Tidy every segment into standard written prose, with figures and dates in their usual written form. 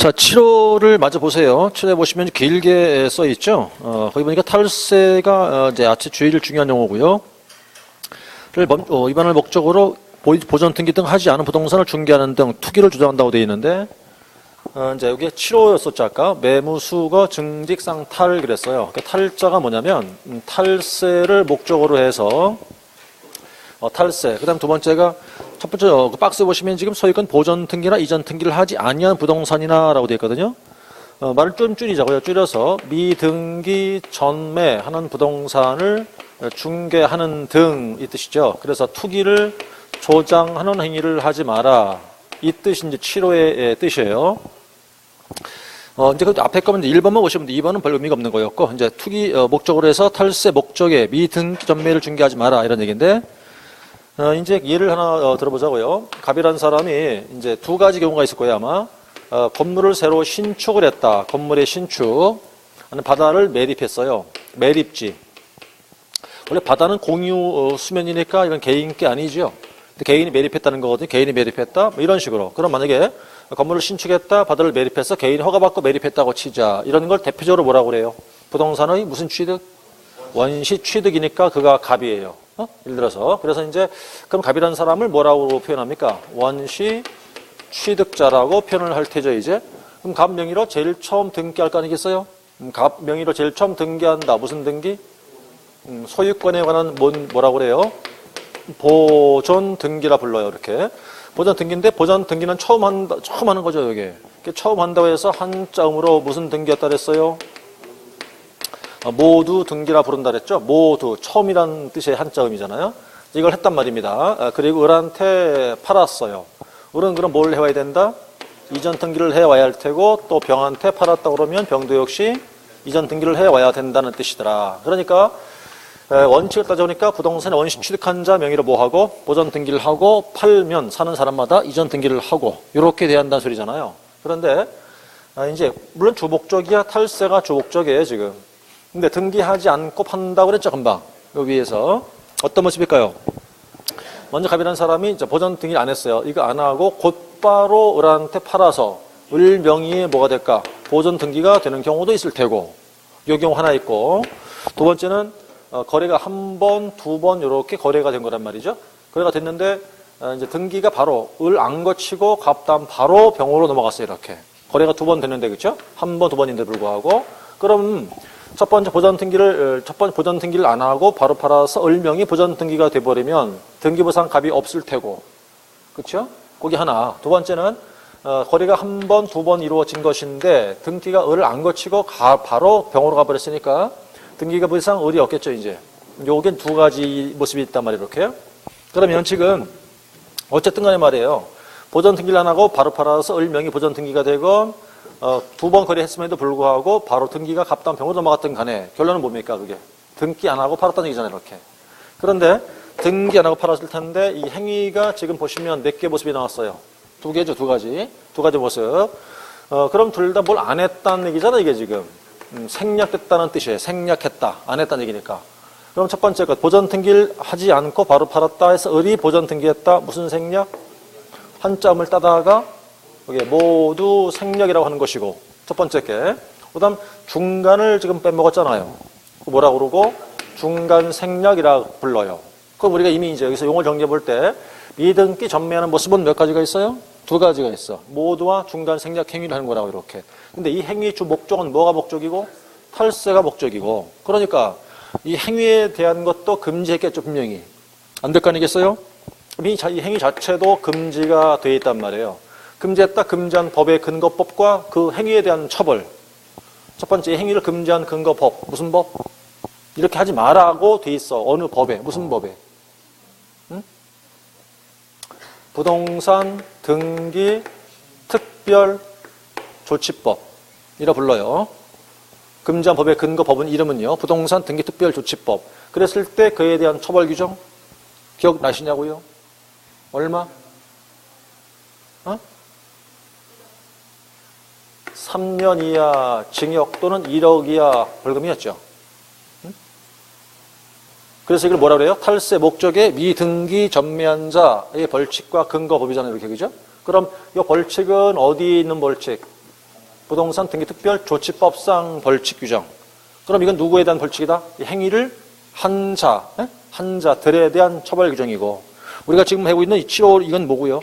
자, 7호를 마저 보세요. 7호에 보시면 길게 써 있죠. 거기 보니까 탈세가 이제 아체 주의를 중요한 용어고요. 위반을 목적으로 보전 등기 등 하지 않은 부동산을 중개하는 등 투기를 주장한다고 되어 있는데, 이제 여기에 7호였었죠. 아까 매무수거 증직상탈 그랬어요. 그 탈자가 뭐냐면 탈세를 목적으로 해서 탈세. 그다음 두 번째가 첫 번째 그 박스 보시면 지금 소유권 보전 등기나 이전 등기를 하지 아니한 부동산이나라고 되어 있거든요. 말을 좀 줄이자고요. 줄여서 미등기 전매하는 부동산을 중개하는 등 이 뜻이죠. 그래서 투기를 조장하는 행위를 하지 마라. 이 뜻이 이제 7호의 뜻이에요. 이제 그 앞에 거면 이제 1번만 보시면 2번은 별 의미가 없는 거였고, 이제 투기 목적으로 해서 탈세 목적에 미등기 전매를 중개하지 마라 이런 얘기인데, 이제 예를 하나 들어보자고요. 갑이라는 사람이 이제 두 가지 경우가 있을 거예요, 아마. 건물을 새로 신축을 했다. 건물의 신축. 바다를 매립했어요. 매립지. 원래 바다는 공유 수면이니까 이건 개인 게 아니죠. 개인이 매립했다는 거거든요. 개인이 매립했다. 뭐 이런 식으로. 그럼 만약에 건물을 신축했다. 바다를 매립해서 개인이 허가받고 매립했다고 치자. 이런 걸 대표적으로 뭐라고 그래요? 부동산의 무슨 취득? 원시 취득이니까 그가 갑이에요. 예를 들어서. 그래서 이제 그럼 갑이라는 사람을 뭐라고 표현합니까? 원시 취득자라고 표현을 할 테죠, 이제. 그럼 갑 명의로 제일 처음 등기할 거 아니겠어요? 갑 명의로 제일 처음 등기한다. 무슨 등기? 소유권에 관한 뭐라고 그래요? 보존 등기라 불러요, 이렇게. 보존 등기인데 보존 등기는 처음 하는 거죠, 이게. 처음 한다고 해서 한자음으로 무슨 등기였다 그랬어요? 모두 등기라 부른다 그랬죠? 모두, 처음이란 뜻의 한자음이잖아요. 이걸 했단 말입니다. 그리고 을한테 팔았어요. 을은 그럼 뭘 해와야 된다? 이전 등기를 해와야 할 테고, 또 병한테 팔았다 그러면 병도 역시 이전 등기를 해와야 된다는 뜻이더라. 그러니까 원칙을 따져보니까 부동산에 원시 취득한 자 명의로 뭐 하고, 보전 등기를 하고, 팔면 사는 사람마다 이전 등기를 하고, 이렇게 돼야 한다는 소리잖아요. 그런데 이제 물론 주목적이야. 탈세가 주목적이에요, 지금. 근데 등기하지 않고 판다고 그랬죠, 금방. 여기 위에서. 어떤 모습일까요? 먼저 갑이라는 사람이 이제 보전 등기를 안 했어요. 이거 안 하고 곧바로 을한테 팔아서 을 명의에 뭐가 될까? 보전 등기가 되는 경우도 있을 테고. 이 경우 하나 있고. 두 번째는 거래가 한 번, 두 번 이렇게 거래가 된 거란 말이죠. 거래가 됐는데 이제 등기가 바로 을 안 거치고 갑다음 바로 병으로 넘어갔어요, 이렇게. 거래가 두 번 됐는데, 그렇죠? 한 번, 두 번인데 불구하고. 그럼 첫 번째 보전 등기를 안 하고 바로 팔아서 을명이 보전 등기가 돼버리면 등기부상 갑이 없을 테고, 그렇죠? 거기 하나. 두 번째는 거래가 한 번, 두 번 이루어진 것인데 등기가 을을 안 거치고 바로 병으로 가버렸으니까 등기가 부상 을이 없겠죠, 이제. 요게 두 가지 모습이 있단 말이에요, 이렇게. 그러면 지금 어쨌든 간에 말이에요. 보전 등기를 안 하고 바로 팔아서 을명이 보전 등기가 되건 두 번 거래했음에도 불구하고 바로 등기가 갑다음 병으로 넘어갔던 간에 결론은 뭡니까, 그게? 등기 안 하고 팔았다는 얘기잖아요, 이렇게. 그런데 등기 안 하고 팔았을 텐데 이 행위가 지금 보시면 몇 개 모습이 나왔어요? 두 개죠, 두 가지. 두 가지 모습. 그럼 둘 다 뭘 안 했다는 얘기잖아, 이게 지금. 생략됐다는 뜻이에요. 생략했다. 안 했다는 얘기니까. 그럼 첫 번째 것, 보전 등기를 하지 않고 바로 팔았다 해서 을이 보전 등기했다. 무슨 생략? 한자음을 따다가 이게 모두 생략이라고 하는 것이고, 첫 번째 게. 그 다음 중간을 지금 빼먹었잖아요. 뭐라고 그러고? 중간 생략이라 불러요. 그럼 우리가 이미 이제 여기서 용어를 정리해 볼 때 미등기 전매하는 모습은 몇 가지가 있어요? 두 가지가 있어. 모두와 중간 생략 행위를 하는 거라고, 이렇게. 근데 이 행위의 주 목적은 뭐가 목적이고? 탈세가 목적이고. 그러니까 이 행위에 대한 것도 금지했겠죠, 분명히. 안 될 거 아니겠어요? 이 행위 자체도 금지가 돼 있단 말이에요. 금지했다, 금지한 법의 근거법과 그 행위에 대한 처벌. 첫 번째, 행위를 금지한 근거법. 무슨 법? 이렇게 하지 말라고 돼 있어. 어느 법에? 무슨 법에? 응? 부동산 등기 특별 조치법이라 불러요. 금지한 법의 근거법은 이름은요. 부동산 등기 특별 조치법. 그랬을 때 그에 대한 처벌 규정 기억나시냐고요? 얼마? 3년 이하 징역 또는 1억 이하 벌금이었죠. 그래서 이걸 뭐라 그래요? 탈세 목적의 미등기 전매한 자의 벌칙과 근거법이잖아요, 이렇게, 그죠? 그럼 이 벌칙은 어디 있는 벌칙? 부동산 등기특별조치법상 벌칙 규정. 그럼 이건 누구에 대한 벌칙이다? 이 행위를 한 자, 한자들에 대한 처벌 규정이고, 우리가 지금 하고 있는 이 7호 이건 뭐고요?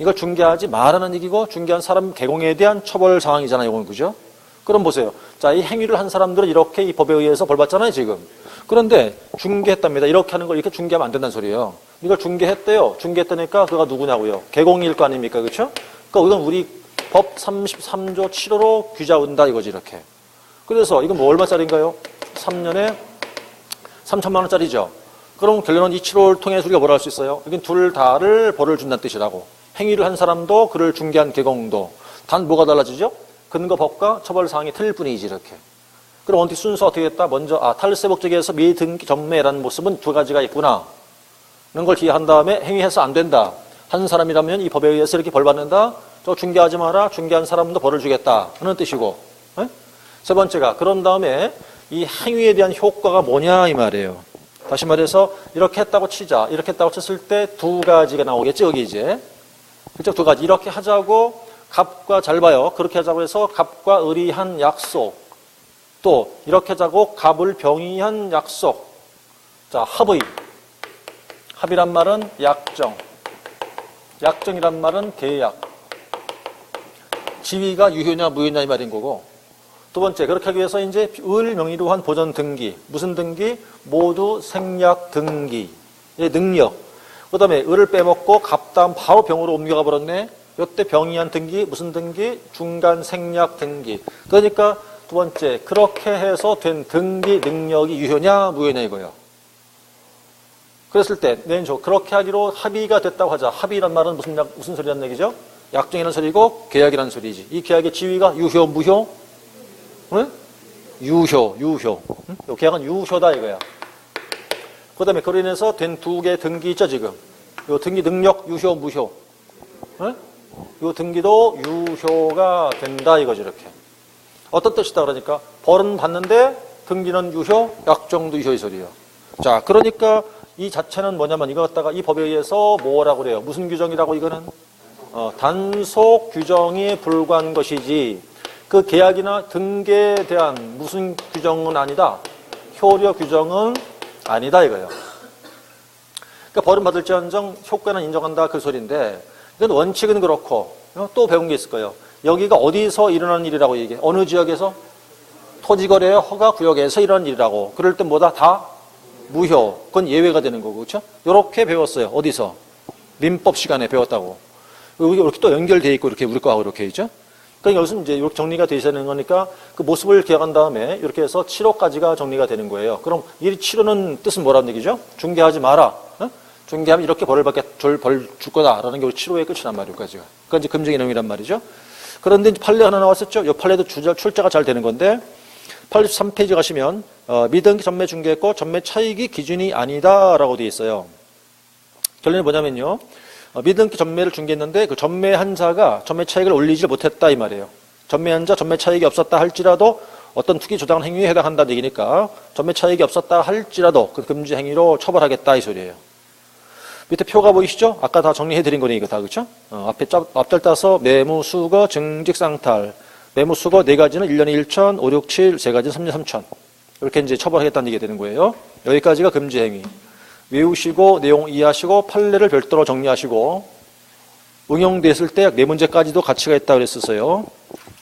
이걸 중개하지 말라는 얘기고, 중개한 사람 개공에 대한 처벌 상황이잖아요, 이건. 그죠? 그럼 보세요. 자, 이 행위를 한 사람들은 이렇게 이 법에 의해서 벌 받잖아요, 지금. 그런데 중개했답니다. 이렇게 하는 걸 이렇게 중개하면 안 된다는 소리예요. 이걸 중개했대요. 중개했다니까 그가 누구냐고요? 개공일 거 아닙니까? 그렇죠? 그러니까 이건 우리 법 33조 7호로 규정한다 이거지, 이렇게. 그래서 이건 뭐 얼마짜리인가요? 3년에 3천만 원짜리죠. 그럼 결론은 이 7호를 통해서 우리가 뭐라 할 수 있어요? 여긴 둘 다를 벌을 준다는 뜻이라고. 행위를 한 사람도 그를 중개한 개공도. 단 뭐가 달라지죠? 근거법과 처벌사항이 틀릴 뿐이지, 이렇게. 그럼 원칙 순서 어떻게 했다? 먼저 탈세 목적에서 미등기 전매라는 모습은 두 가지가 있구나 그런 걸 기억한 다음에 행위해서 안 된다. 한 사람이라면 이 법에 의해서 이렇게 벌 받는다. 저 중개하지 마라. 중개한 사람도 벌을 주겠다 하는 뜻이고, 에? 세 번째가 그런 다음에 이 행위에 대한 효과가 뭐냐 이 말이에요. 다시 말해서 이렇게 했다고 치자. 이렇게 했다고 쳤을 때 두 가지가 나오겠지, 여기 이제. 그죠? 두 가지. 이렇게 하자고 갑과 잘 봐요. 그렇게 하자고 해서 갑과 의리한 약속. 또 이렇게 하자고 갑을 병의한 약속. 자, 합의. 합의란 말은 약정. 약정이란 말은 계약. 지위가 유효냐 무효냐 이 말인 거고. 두 번째, 그렇게 하기 위해서 이제 을 명의로 한 보전 등기. 무슨 등기? 모두 생략 등기. 능력. 그 다음에 을을 빼먹고 갑다음 바로 병으로 옮겨가 버렸네. 이때 병의한 등기. 무슨 등기? 중간 생략 등기. 그러니까 두 번째, 그렇게 해서 된 등기 능력이 유효냐 무효냐 이거예요. 그랬을 때, 그렇게 하기로 합의가 됐다고 하자. 합의란 말은 무슨 소리란 얘기죠? 약정이라는 소리고 계약이라는 소리지. 이 계약의 지위가 유효, 무효? 응? 유효. 응? 계약은 유효다 이거야. 그 다음에 그로 인해서 된 두 개의 등기 있죠, 지금. 요 등기 능력 유효, 무효. 응? 요 등기도 유효가 된다 이거지, 이렇게. 어떤 뜻이다 그러니까 벌은 받는데 등기는 유효, 약정도 유효 이 소리예요. 자, 그러니까 이 자체는 뭐냐면 이거 갖다가 이 법에 의해서 뭐라고 그래요? 무슨 규정이라고 이거는? 단속 규정에 불과한 것이지 그 계약이나 등기에 대한 무슨 규정은 아니다. 효력 규정은 아니다 이거예요. 그러니까 벌은 받을지언정 효과는 인정한다 그 소리인데 이건 원칙은 그렇고 또 배운 게 있을 거예요. 여기가 어디서 일어나는 일이라고 얘기해? 어느 지역에서? 토지거래 허가 구역에서 일어나는 일이라고. 그럴 때 뭐다? 다 무효. 그건 예외가 되는 거고, 그렇죠? 이렇게 배웠어요. 어디서? 민법 시간에 배웠다고. 이렇게 또 연결돼 있고 이렇게 우리 거하고 이렇게 있죠? 그러니까 여기서 이제 이렇게 정리가 되는 거니까 그 모습을 기억한 다음에 이렇게 해서 7호까지가 정리가 되는 거예요. 그럼 이 7호는 뜻은 뭐라는 얘기죠? 중개하지 마라. 어? 중개하면 이렇게 벌 줄 거다라는 게 7호의 끝이란 말이에요. 그러니까 이제 금정의 내용이란 말이죠. 그런데 이제 판례 하나 나왔었죠. 이 판례도 출제가 잘 되는 건데 83페이지 가시면 미등기 전매 중개했고 전매 차익이 기준이 아니다라고 되어 있어요. 결론이 뭐냐면요. 미등기 전매를 중개했는데 그 전매한 자가 전매 차익을 올리지 못했다 이 말이에요. 전매한 자 전매 차익이 없었다 할지라도 어떤 투기 조장 행위에 해당한다는 얘기니까 전매 차익이 없었다 할지라도 그 금지 행위로 처벌하겠다 이 소리예요. 밑에 표가 보이시죠? 아까 다 정리해드린 거니 이거 다 그렇죠? 앞에 앞절 따서 매무, 수거, 증직, 쌍탈. 매무, 수거 4가지는 1년에 1천, 5, 6, 7, 3가지는 3년 3천. 이렇게 이제 처벌하겠다는 얘기가 되는 거예요. 여기까지가 금지 행위. 외우시고 내용 이해하시고 판례를 별도로 정리하시고 응용됐을 때 약 4문제까지도 가치가 있다고 그랬었어요.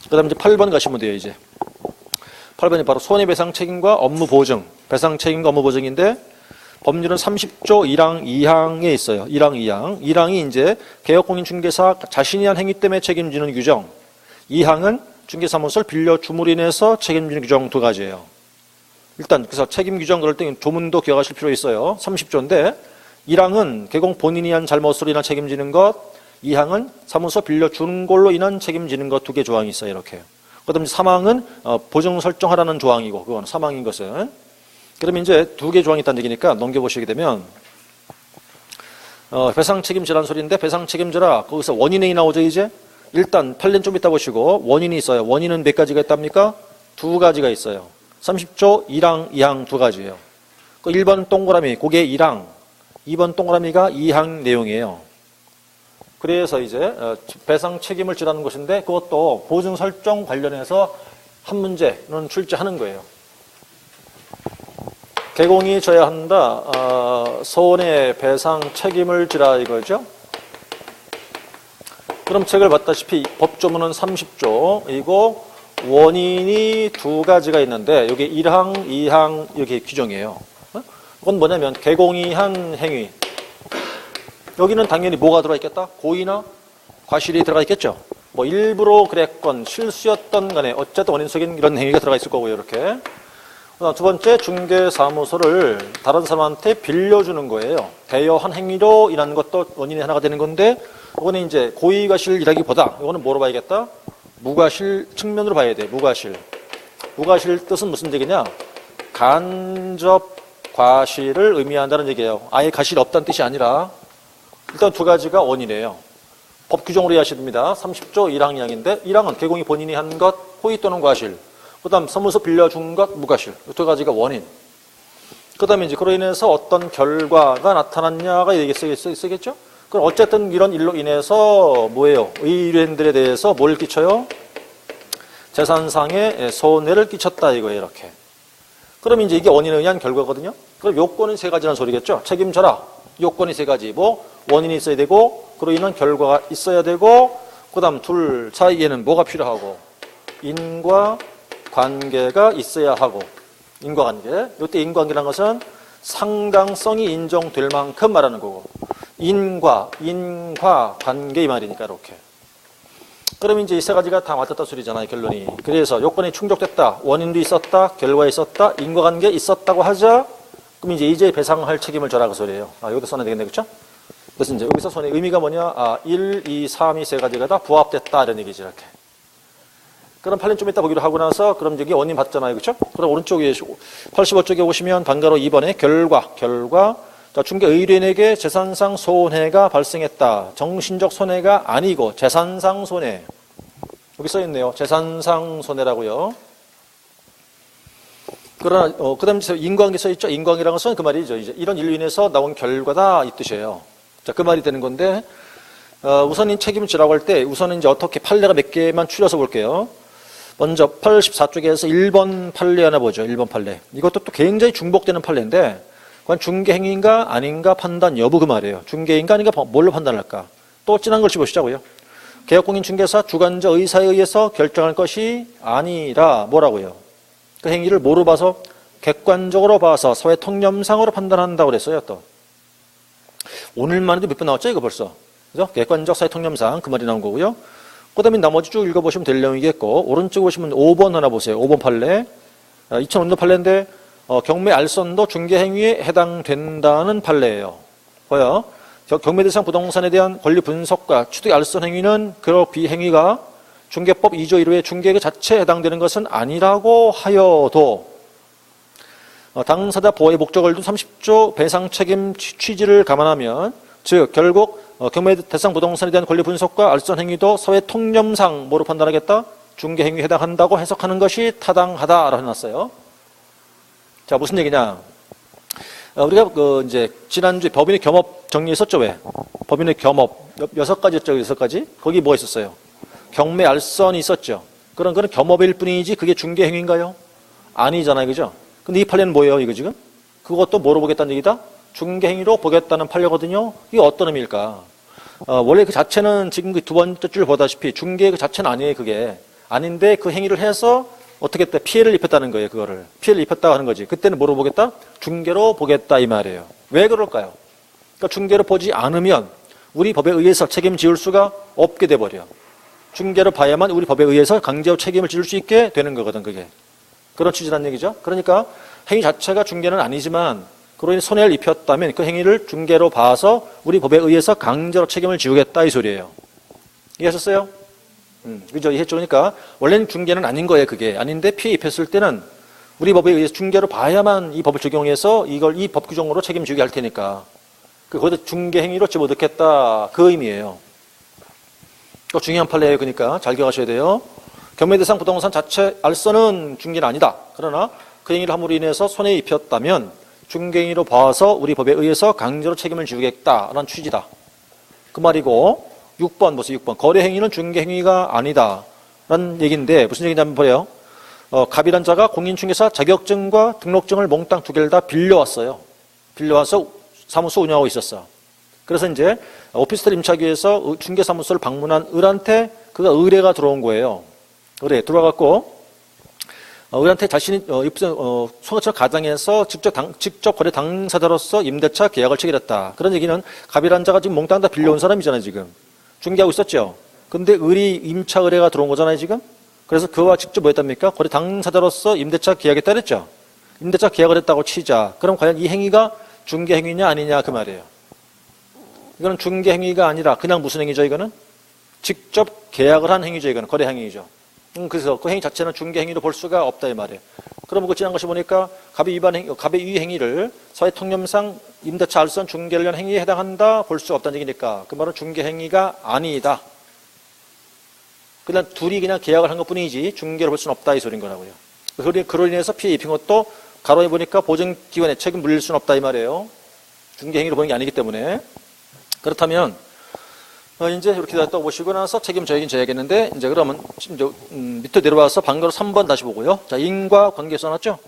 그 다음에 이제 8번 가시면 돼요, 이제. 8번이 바로 손해배상 책임과 업무 보증. 배상 책임과 업무 보증인데 법률은 30조 1항 2항에 있어요. 1항 2항. 1항이 이제 개업공인중개사 자신이 한 행위 때문에 책임지는 규정. 2항은 중개사무소를 빌려 줌으로 인해서 책임지는 규정 두 가지예요. 일단 그래서 책임 규정 그럴 때 조문도 기억하실 필요 있어요. 30조인데 1항은 개공 본인이 한 잘못으로 인한 책임지는 것. 2항은 사무소 빌려 주는 걸로 인한 책임지는 것 두 개 조항이 있어요. 이렇게. 그다음에 3항은 보증 설정하라는 조항이고 그건 3항인 것은. 그러면 이제 두 개 조항이 있다는 얘기니까 넘겨보시게 되면 배상 책임지라는 소리인데 배상 책임지라 거기서 원인이 나오죠 이제. 일단 판례는 좀 이따 보시고 원인이 있어요. 원인은 몇 가지가 있답니까? 두 가지가 있어요. 30조 1항, 2항 두 가지예요. 그 1번 동그라미 그게 1항, 2번 동그라미가 2항 내용이에요. 그래서 이제 배상 책임을 지라는 것인데 그것도 보증 설정 관련해서 한 문제는 출제하는 거예요. 개공이 져야 한다. 손해배상 책임을 지라 이거죠. 그럼 책을 봤다시피 법조문은 30조 이고 원인이 두 가지가 있는데 여기 1항, 2항 이렇게 규정이에요. 그건 뭐냐면 개공이 한 행위. 여기는 당연히 뭐가 들어가 있겠다? 고의나 과실이 들어가 있겠죠. 뭐 일부러 그랬건 실수였던 간에 어쨌든 원인적인 이런 행위가 들어가 있을 거고요. 이렇게. 두 번째, 중개사무소를 다른 사람한테 빌려주는 거예요. 대여한 행위로 인한 것도 원인이 하나가 되는 건데 이거는 이제 고의과실이라기보다 이거는 뭐로 봐야겠다? 무과실 측면으로 봐야 돼. 무과실. 무과실 뜻은 무슨 얘기냐? 간접 과실을 의미한다는 얘기예요. 아예 과실이 없다는 뜻이 아니라 일단 두 가지가 원인이에요. 법 규정으로 이해하셔야 됩니다. 30조 1항 2항인데 1항은 개공이 본인이 한 것, 호의 또는 과실. 그 다음 사무소 빌려준 것, 무과실. 이 두 가지가 원인. 그 다음에 이제 그로 인해서 어떤 결과가 나타났냐가 여기 쓰겠죠? 그럼 어쨌든 이런 일로 인해서 뭐예요? 의뢰인들에 대해서 뭘 끼쳐요? 재산상의 손해를 끼쳤다 이거예요. 이렇게. 그럼 이제 이게 원인에 의한 결과거든요. 그럼 요건은 세 가지라는 소리겠죠? 책임져라. 요건이 세 가지. 뭐 원인이 있어야 되고 그로 인한 결과가 있어야 되고 그 다음 둘 사이에는 뭐가 필요하고 인과 관계가 있어야 하고 인과관계. 이때 인과관계라는 것은 상당성이 인정될 만큼 말하는 거고 인과 관계 이 말이니까 이렇게. 그럼 이제 이 세 가지가 다 맞았다 소리잖아요. 결론이. 그래서 요건이 충족됐다. 원인도 있었다. 결과 있었다. 인과관계 있었다고 하자. 그럼 이제 배상할 책임을 져라 그 소리예요. 여기다 써놔야 되겠네. 그렇죠? 그래서 이제 여기서 손의 의미가 뭐냐? 1, 2, 3, 이 세 가지가 다 부합됐다 이런 얘기지 이렇게. 그럼 판례 좀 이따 보기로 하고 나서 그럼 여기 원인 봤잖아요. 그렇죠? 그럼 오른쪽에 85쪽에 오시면 단가로 2번에 결과. 자, 중개 의뢰인에게 재산상 손해가 발생했다. 정신적 손해가 아니고 재산상 손해. 여기 써 있네요. 재산상 손해라고요. 그러나 그다음에 인과관계 써 있죠. 인과관계라는 것은 그 말이죠. 이제 이런 일로 인해서 나온 결과다 이 뜻이에요. 자, 그 말이 되는 건데 우선 이 책임을 지라고 할 때 우선은 이제 어떻게 판례가 몇 개만 추려서 볼게요. 먼저 84쪽에서 1번 판례 하나 보죠. 1번 판례. 이것도 또 굉장히 중복되는 판례인데 그건 중개행위인가 아닌가 판단 여부 그 말이에요. 중개인가 아닌가 뭘로 판단할까? 또 진한 걸 보시자고요. 개업공인 중개사 주관적 의사에 의해서 결정할 것이 아니라 뭐라고요? 그 행위를 뭐로 봐서? 객관적으로 봐서 사회 통념상으로 판단한다고 그랬어요. 또 오늘만 해도 몇 번 나왔죠? 이거 벌써. 그죠? 객관적 사회 통념상 그 말이 나온 거고요. 그 다음에 나머지 쭉 읽어보시면 될 내용이겠고 오른쪽 보시면 5번 하나 보세요. 5번 판례. 2005년 판례인데 경매 알선도 중개행위에 해당된다는 판례예요. 뭐야? 경매 대상 부동산에 대한 권리 분석과 취득 알선 행위는 그런 비행위가 중개법 2조 1호의 중개 그 자체에 해당되는 것은 아니라고 하여도 당사자 보호의 목적을 둔 30조 배상 책임 취지를 감안하면 즉 결국 경매 대상 부동산에 대한 권리 분석과 알선 행위도 사회 통념상 뭐로 판단하겠다? 중개 행위에 해당한다고 해석하는 것이 타당하다라고 해놨어요. 자, 무슨 얘기냐? 우리가 이제 지난주에 법인의 겸업 정리했었죠, 왜? 법인의 겸업 6가지였죠, 6가지. 거기 뭐 있었어요? 경매 알선이 있었죠. 그런 겸업일 뿐이지 그게 중개 행위인가요? 아니잖아요, 그죠? 근데 이 판례는 뭐예요, 이거 지금? 그것도 뭐로 보겠다는 얘기다? 중개 행위로 보겠다는 판례거든요. 이게 어떤 의미일까? 원래 그 자체는 지금 그 두 번째 줄 보다시피 중개 그 자체는 아니에요, 그게. 아닌데 그 행위를 해서 어떻게 했다? 피해를 입혔다는 거예요, 그거를. 피해를 입혔다고 하는 거지. 그때는 뭐로 보겠다? 중개로 보겠다, 이 말이에요. 왜 그럴까요? 그러니까 중개로 보지 않으면 우리 법에 의해서 책임지을 수가 없게 돼버려. 중개로 봐야만 우리 법에 의해서 강제로 책임을 지을 수 있게 되는 거거든, 그게. 그런 취지란 얘기죠. 그러니까 행위 자체가 중개는 아니지만 그로 인해 손해를 입혔다면 그 행위를 중개로 봐서 우리 법에 의해서 강제로 책임을 지우겠다, 이 소리예요. 이해하셨어요? 그죠? 이해했죠? 그러니까 원래는 중개는 아닌 거예요, 그게. 아닌데 피해 입혔을 때는 우리 법에 의해서 중개로 봐야만 이 법을 적용해서 이걸 이 법 규정으로 책임지게 할 테니까. 거기다 중개 행위로 집어넣겠다, 그 의미예요. 또 중요한 판례예요. 그러니까 잘 기억하셔야 돼요. 경매 대상 부동산 자체 알선은 중개는 아니다. 그러나 그 행위를 함으로 인해서 손해 입혔다면 중개 행위로 봐서 우리 법에 의해서 강제로 책임을 지우겠다라는 취지다. 그 말이고 6번 보세요. 6번. 거래 행위는 중개 행위가 아니다. 라는 얘기인데 무슨 얘기인지 한번 보래요. 갑이란 자가 공인중개사 자격증과 등록증을 몽땅 두 개를 다 빌려왔어요. 빌려와서 사무소 운영하고 있었어. 그래서 이제 오피스텔 임차하기 위해서 중개사무소를 방문한 을한테 그가 의뢰가 들어온 거예요. 의뢰 들어와갖고 을한테 자신이 소가처럼 가장해서 직접 거래 당사자로서 임대차 계약을 체결했다. 그런 얘기는 갑이란 자가 지금 몽땅 다 빌려온 사람이잖아요. 지금 중개하고 있었죠. 근데 임차 의뢰가 들어온 거잖아요. 지금. 그래서 그와 직접 뭐 했답니까? 거래 당사자로서 임대차 계약했다 그랬죠. 임대차 계약을 했다고 치자. 그럼 과연 이 행위가 중개 행위냐 아니냐 그 말이에요. 이거는 중개 행위가 아니라 그냥 무슨 행위죠? 이거는 직접 계약을 한 행위죠. 이거는 거래 행위죠. 그래서 그 행위 자체는 중개 행위로 볼 수가 없다 이 말이에요. 그럼 그 지난 것이 보니까 갑의 이 행위를 사회 통념상 임대차 알선 중개를 행위에 해당한다 볼 수 없다는 얘기니까 그 말은 중개 행위가 아니다. 그냥 둘이 그냥 계약을 한 것뿐이지 중개를 볼 수는 없다 이 소리인 거라고요. 그로 인해서 피해 입힌 것도 가로에 보니까 보증기관에 책임 물릴 수는 없다 이 말이에요. 중개 행위로 보는 게 아니기 때문에. 그렇다면 이제 이렇게 다 보시고 나서 책임 져야긴 져야겠는데 이제 그러면 이제 밑에 내려와서 방가로 3번 다시 보고요. 자, 인과 관계 써놨죠?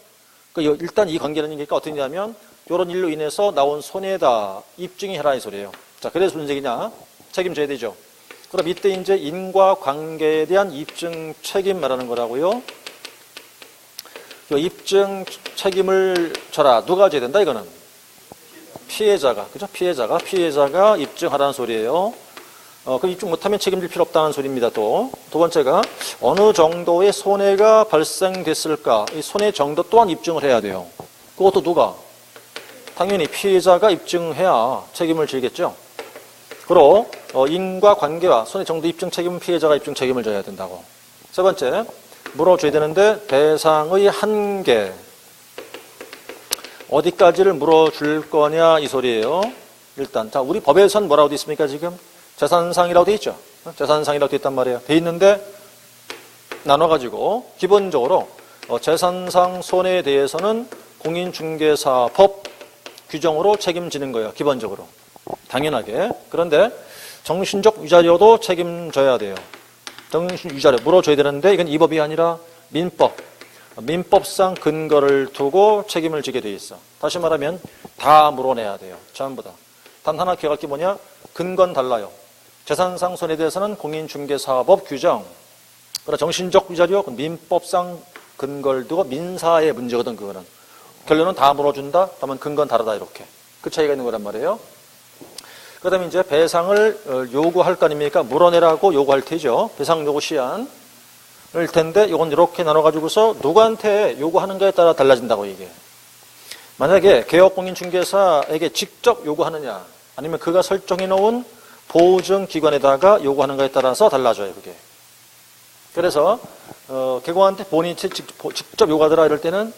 일단 이 관계는 얘기가 어떻게 되냐면 이런 일로 인해서 나온 손해다 입증이 해라 이 소리예요. 자, 그래서 무슨 얘기냐? 책임져야 되죠. 그럼 이때 이제 인과 관계에 대한 입증 책임 말하는 거라고요. 입증 책임을 져라. 누가 져야 된다 이거는? 피해자가. 그죠? 피해자가 입증하라는 소리예요. 그럼 입증 못하면 책임질 필요 없다는 소리입니다. 또 두 번째가 어느 정도의 손해가 발생됐을까? 이 손해 정도 또한 입증을 해야 돼요. 그것도 누가? 당연히 피해자가 입증해야 책임을 지겠죠. 그리고 인과 관계와 손해 정도 입증 책임은 피해자가 입증 책임을 져야 된다고. 세 번째, 물어줘야 되는데 배상의 한계. 어디까지를 물어줄 거냐 이 소리예요. 일단 자, 우리 법에선 뭐라고 돼 있습니까 지금? 재산상이라고 돼 있죠. 재산상이라고 돼 있단 말이에요. 돼 있는데 나눠가지고 기본적으로 재산상 손해에 대해서는 공인중개사법 규정으로 책임지는 거예요. 기본적으로. 당연하게. 그런데 정신적 위자료도 책임져야 돼요. 정신 위자료 물어줘야 되는데 이건 이 법이 아니라 민법상 근거를 두고 책임을 지게 돼 있어. 다시 말하면 다 물어내야 돼요. 전부 다. 단 하나 기억할 게 뭐냐? 근거는 달라요. 재산상 손해에 대해서는 공인중개사법 규정. 그러나 정신적 위자료 민법상 근거를 두고 민사의 문제거든 그거는. 결론은 다 물어준다. 다만 근거는 다르다 이렇게. 그 차이가 있는 거란 말이에요. 그 다음에 이제 배상을 요구할 거 아닙니까? 물어내라고 요구할 테죠. 배상 요구 시한을 텐데 이건 이렇게 나눠가지고서 누구한테 요구하는가에 따라 달라진다고 이게. 만약에 개업공인중개사에게 직접 요구하느냐 아니면 그가 설정해 놓은 보증기관에다가 요구하는가에 따라서 달라져요. 그게. 그래서 개공한테 본인이 직접 요구하더라 이럴 때는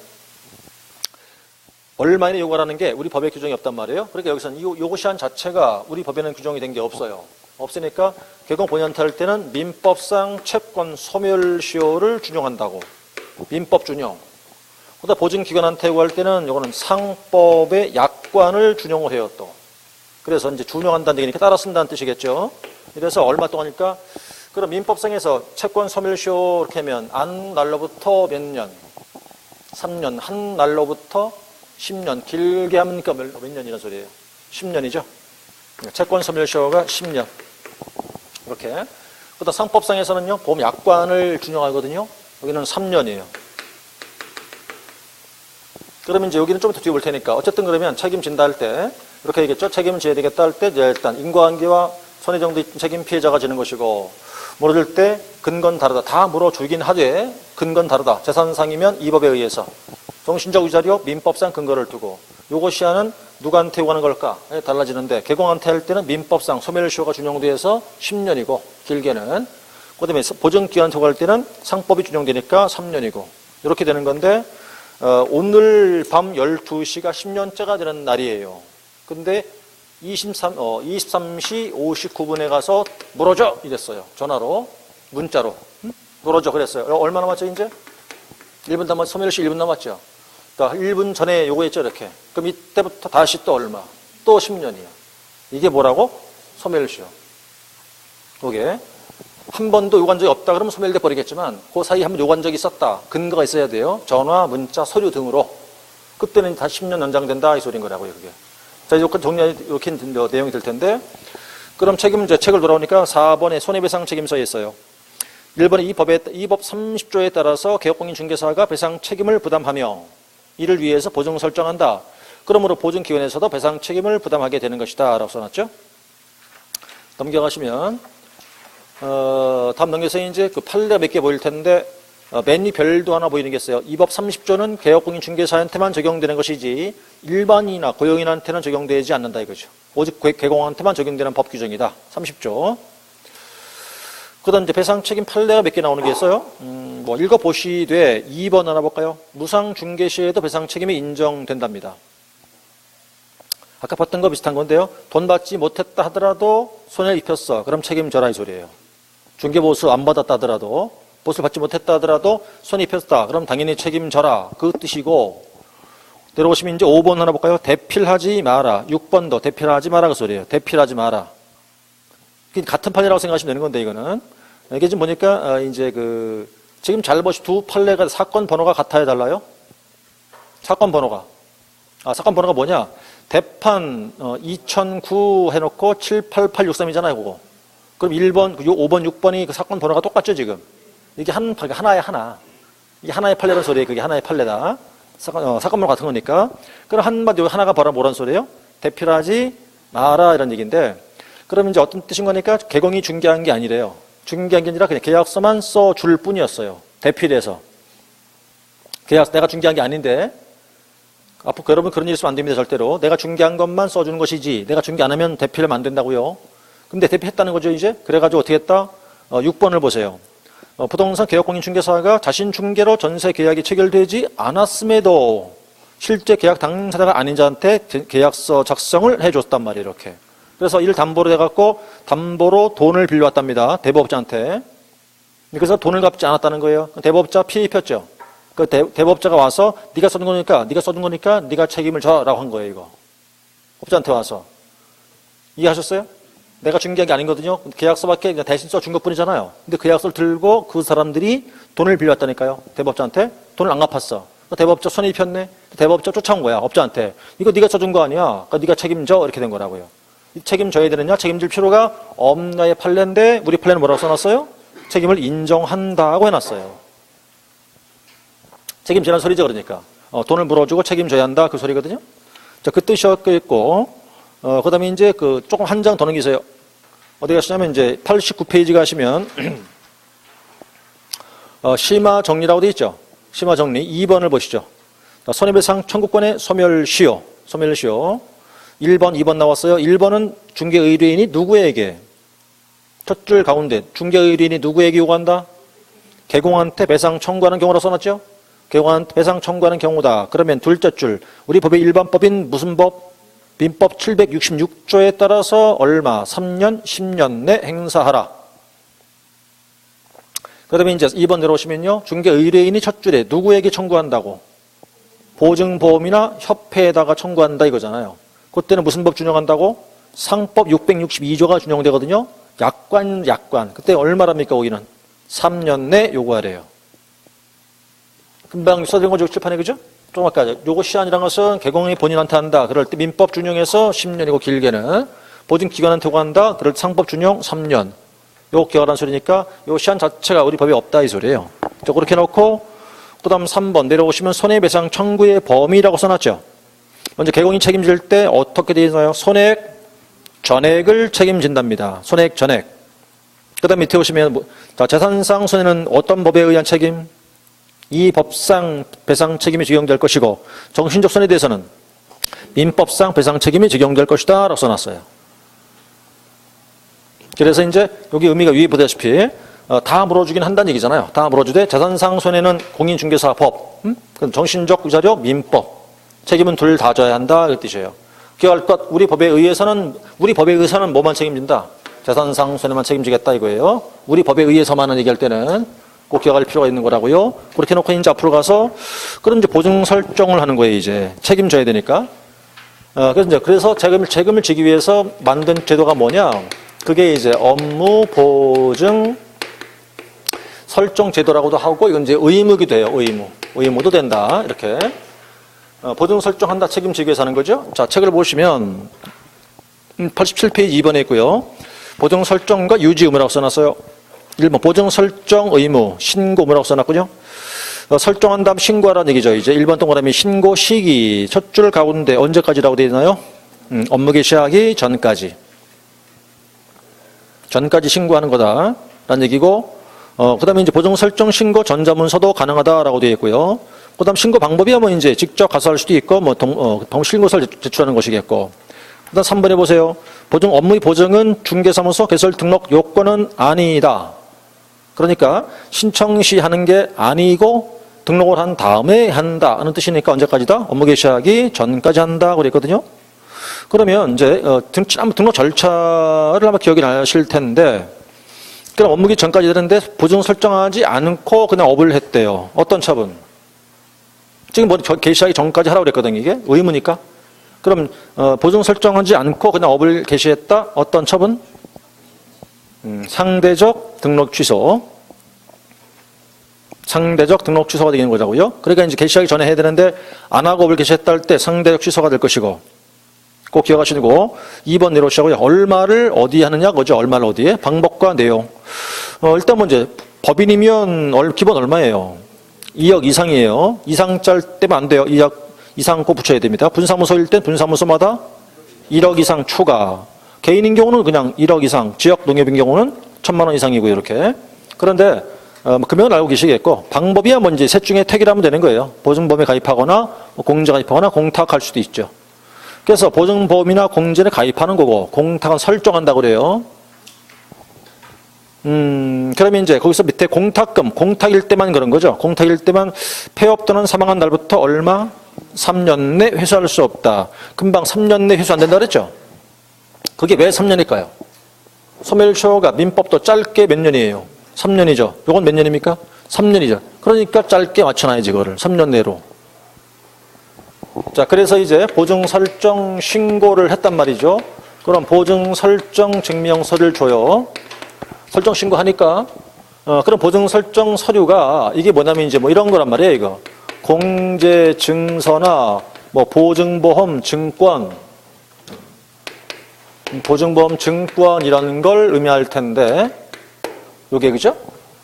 얼마나 요구하라는 게 우리 법에 규정이 없단 말이에요. 그러니까 여기서는 이 요구 시한 자체가 우리 법에는 규정이 된 게 없어요. 없으니까 개공 본인한테 할 때는 민법상 채권 소멸시효를 준용한다고. 민법 준용. 그다음 보증기관한테 요구할 때는 이거는 상법의 약관을 준용을 해요 또. 그래서 이제 준용한다는 얘기니까 따라 쓴다는 뜻이겠죠. 이래서 얼마 동안일까? 그럼 민법상에서 채권 소멸시효 이렇게 하면 안 날로부터 몇 년? 3년. 한 날로부터 10년. 길게 하니까 몇 년이란 소리예요? 10년이죠. 채권 소멸시효가 10년. 이렇게. 그다음 상법상에서는요. 보험 약관을 준용하거든요. 여기는 3년이에요. 그러면 이제 여기는 좀 더 뒤에 볼 테니까 어쨌든 그러면 책임진다 할 때 이렇게 얘기했죠. 책임을 져야 되겠다 할 때 일단 인과관계와 손해 정도 책임 피해자가 지는 것이고 물어줄 때 근거는 다르다. 다 물어주긴 하되 근거는 다르다. 재산상이면 이 법에 의해서 정신적 위자료 민법상 근거를 두고 요거 시한은 누구한테 요구하는 걸까? 달라지는데 개공한테 할 때는 민법상 소멸시효가 준용돼서 10년이고 길게는 그다음에 보증기한테 요구할 때는 상법이 준용되니까 3년이고 이렇게 되는 건데 오늘 밤 12시가 10년째가 되는 날이에요. 근데 23시 59분에 가서 물어줘 이랬어요. 전화로 문자로 물어줘 그랬어요. 얼마 남았죠 이제? 1분 남았죠. 소멸시 1분 남았죠. 그러니까 1분 전에 요구했죠 이렇게. 그럼 이때부터 다시 또 얼마? 또 10년이야. 이게 뭐라고? 소멸시효. 요게. 한 번도 요구한 적이 없다 그러면 소멸돼 버리겠지만 그 사이에 한 번 요구한 적이 있었다. 근거가 있어야 돼요. 전화, 문자, 서류 등으로. 그때는 다 10년 연장된다 이 소리인 거라고요. 그게. 자, 이제 정리 이렇게 내용이 될 텐데 그럼 책임제 책을 돌아오니까 4번에 손해배상 책임서에 있어요. 1번에 이 법 30조에 따라서 개업공인중개사가 배상 책임을 부담하며 이를 위해서 보증 설정한다. 그러므로 보증기관에서도 배상 책임을 부담하게 되는 것이다 라고 써놨죠. 넘겨가시면 다음 넘겨서 이제 그 판례가 몇 개 보일 텐데 맨 위 별도 하나 보이는 게 있어요. 이 법 30조는 개업공인중개사한테만 적용되는 것이지 일반인이나 고용인한테는 적용되지 않는다 이거죠. 오직 개공한테만 적용되는 법 규정이다. 30조. 그 다음 이제 배상 책임 판례가 몇 개 나오는 게 있어요. 뭐 읽어보시되 2번 하나 볼까요? 무상중개 시에도 배상 책임이 인정된답니다. 아까 봤던 거 비슷한 건데요. 돈 받지 못했다 하더라도 손해를 입혔어. 그럼 책임져라 이 소리예요. 중개보수 안 받았다 하더라도 보수를 받지 못했다 하더라도 손해 입혔다. 그럼 당연히 책임져라. 그 뜻이고 내려오시면 이제 5번 하나 볼까요? 대필하지 마라. 6번도 대필하지 마라 그 소리예요. 대필하지 마라. 같은 판례라고 생각하시면 되는 건데 이거는 이게 지금 보니까 이제 그 지금 잘 보시 두 판례가 사건 번호가 같아야 달라요. 사건 번호가 뭐냐? 대판 2009 해놓고 78863이잖아요. 그거. 그럼 1번, 5번, 6번이 그 사건 번호가 똑같죠 지금. 이게 하나의 하나. 이게 하나의 판례라는 소리예요. 그게 하나의 판례다. 사건 번호 같은 거니까. 그럼 한마디로 하나가 바로 뭐란 소리예요? 대필하지 마라 이런 얘기인데 그러면 이제 어떤 뜻인 거니까 개공이 중개한 게 아니래요. 중개한 게 아니라 그냥 계약서만 써줄 뿐이었어요. 대필해서. 계약서 내가 중개한 게 아닌데 앞으로 여러분 그런 일 있으면 안 됩니다. 절대로. 내가 중개한 것만 써주는 것이지 내가 중개 안 하면 대필하면 안 된다고요. 근데 대필했다는 거죠 이제. 그래가지고 어떻게 했다? 6번을 보세요. 부동산 개업공인중개사가 자신 중개로 전세 계약이 체결되지 않았음에도 실제 계약 당사자가 아닌 자한테 계약서 작성을 해줬단 말이에요. 이렇게. 그래서 이를 담보로 해갖고 담보로 돈을 빌려왔답니다. 대법자한테. 그래서 돈을 갚지 않았다는 거예요. 대법자 피해 입혔죠. 그 대법자가 와서 네가 써준 거니까 네가 책임을 져라고 한 거예요. 이거. 법자한테 와서. 이해하셨어요? 내가 중개한 게 아니거든요. 계약서밖에 그냥 대신 써준 것뿐이잖아요. 근데 그 계약서를 들고 그 사람들이 돈을 빌려왔다니까요. 대법자한테. 돈을 안 갚았어. 대법자 손해 입혔네. 대법자 쫓아온 거야. 법자한테. 이거 네가 써준 거 아니야. 그러니까 네가 책임져. 이렇게 된 거라고요. 책임져야 되느냐? 책임질 필요가 없나의 판례인데 우리 판례는 뭐라고 써놨어요? 책임을 인정한다고 해놨어요. 책임지라는 소리죠. 그러니까 돈을 물어주고 책임져야 한다 그 소리거든요. 자, 그 뜻이었고 그 다음에 이제 그 조금 한 장 더 넘기세요. 어디 가시냐면 이제 89페이지 가시면 심화 정리라고 되어 있죠. 심화 정리 2번을 보시죠. 손해배상 청구권의 소멸시효. 1번, 2번 나왔어요. 1번은 중개의뢰인이 누구에게? 첫 줄 가운데 중개의뢰인이 누구에게 요구한다? 개공한테 배상 청구하는 경우라 써놨죠? 개공한테 배상 청구하는 경우다. 그러면 둘째 줄 우리 법의 일반법인 무슨 법? 민법 766조에 따라서 얼마? 3년, 10년 내 행사하라. 그 다음에 이제 2번 내려오시면요. 중개의뢰인이 첫 줄에 누구에게 청구한다고? 보증보험이나 협회에다가 청구한다 이거잖아요. 그때는 무슨 법 준용한다고? 상법 662조가 준용되거든요. 약관. 그때 얼마랍니까 거기는? 3년 내 요구하래요. 금방 써드린 거죠. 칠판에 그죠? 좀 아까 요거 시한이라는 것은 개공이 본인한테 한다. 그럴 때 민법 준용해서 10년이고 길게는 보증기관한테 요구한다. 그럴 때 상법 준용 3년. 요거 기억하라는 소리니까 요 시한 자체가 우리 법에 없다 이 소리예요. 자, 그렇게 놓고 그 다음 3번 내려오시면 손해배상 청구의 범위라고 써놨죠. 먼저 개공이 책임질 때 어떻게 되어 있나요? 손해액, 전액을 책임진답니다. 손해액, 전액. 그 다음 밑에 오시면 재산상 손해는 어떤 법에 의한 책임? 이 법상 배상 책임이 적용될 것이고 정신적 손해에 대해서는 민법상 배상 책임이 적용될 것이다 라고 써놨어요. 그래서 이제 여기 의미가 위에 보다시피 다 물어주긴 한다는 얘기잖아요. 다 물어주되 재산상 손해는 공인중개사법, 정신적 위자료 민법 책임은 둘 다 져야 한다 그 뜻이에요. 기억할 것 우리 법에 의해서는 뭐만 책임진다? 재산상 손해만 책임지겠다 이거예요. 우리 법에 의해서만은 얘기할 때는 꼭 기억할 필요가 있는 거라고요. 그렇게 놓고 이제 앞으로 가서 그럼 이제 보증 설정을 하는 거예요. 이제 책임져야 되니까. 그래서 책임을 지기 위해서 만든 제도가 뭐냐? 그게 이제 업무 보증 설정 제도라고도 하고, 이건 이제 의무기도 해요. 의무도 된다. 이렇게. 보증 설정한다, 책임지기 위해서 하는 거죠. 자, 책을 보시면 87페이지 2번에 있고요. 보증 설정과 유지 의무라고 써놨어요. 1번 보증 설정 의무, 신고 의무라고 써놨군요. 설정한 다음 신고하라는 얘기죠. 이제 1번 동그라미 신고 시기 첫 줄 가운데 언제까지라고 되어 있나요? 업무 개시하기 전까지 신고하는 거다라는 얘기고, 그다음에 이제 보증 설정 신고 전자문서도 가능하다라고 되어 있고요. 그다음 신고 방법이야 뭐 이제 직접 가서 할 수도 있고 뭐 신고서를 제출하는 것이겠고. 그다음 3번에 보세요. 보증 업무의 보증은 중개사무소 개설 등록 요건은 아니다. 그러니까 신청 시 하는 게 아니고 등록을 한 다음에 한다 하는 뜻이니까 언제까지다? 업무 개시하기 전까지 한다 그랬거든요. 그러면 이제 등록 절차를 아마 기억이 나실 텐데, 그럼 업무 개시 전까지 되는데 보증 설정하지 않고 그냥 업을 했대요. 어떤 처분? 지금 뭐 개시하기 전까지 하라고 그랬거든요. 이게 의무니까. 그럼 보증 설정하지 않고 그냥 업을 개시했다. 어떤 처분? 상대적 등록 취소. 상대적 등록 취소가 되는 거자고요. 그러니까 이제 개시하기 전에 해야 되는데 안 하고 업을 개시했다 할 때 상대적 취소가 될 것이고, 꼭 기억하시고 2번 내려오시고요. 얼마를 어디에 하느냐 그죠? 얼마를 어디에? 방법과 내용. 일단 먼저 법인이면 기본 얼마예요? 2억 이상이에요. 이상짜리 때문에 안 돼요. 2억 이상 꼭 붙여야 됩니다. 분사무소일 땐 분사무소마다 1억 이상 추가. 개인인 경우는 그냥 1억 이상, 지역 농협인 경우는 1,000만 원 이상이고요. 이렇게. 그런데 금액은 알고 계시겠고, 방법이야 뭔지 셋 중에 택이라 하면 되는 거예요. 보증보험에 가입하거나 공제 가입하거나 공탁할 수도 있죠. 그래서 보증보험이나 공제를 가입하는 거고, 공탁은 설정한다고 그래요. 그러면 이제 거기서 밑에 공탁금, 공탁일 때만 그런 거죠. 공탁일 때만 폐업 또는 사망한 날부터 얼마? 3년 내 회수할 수 없다. 금방 3년 내 회수 안 된다 그랬죠. 그게 왜 3년일까요? 소멸시효가 민법도 짧게 몇 년이에요? 3년이죠. 요건 몇 년입니까? 3년이죠. 그러니까 짧게 맞춰놔야지, 그거를. 3년 내로. 자, 그래서 이제 보증 설정 신고를 했단 말이죠. 그럼 보증 설정 증명서를 줘요. 설정 신고하니까. 그럼 보증 설정 서류가 이게 뭐냐면 이제 뭐 이런 거란 말이에요, 이거. 공제 증서나 뭐 보증보험 증권, 보증보험 증권이라는 걸 의미할 텐데, 요게 그죠?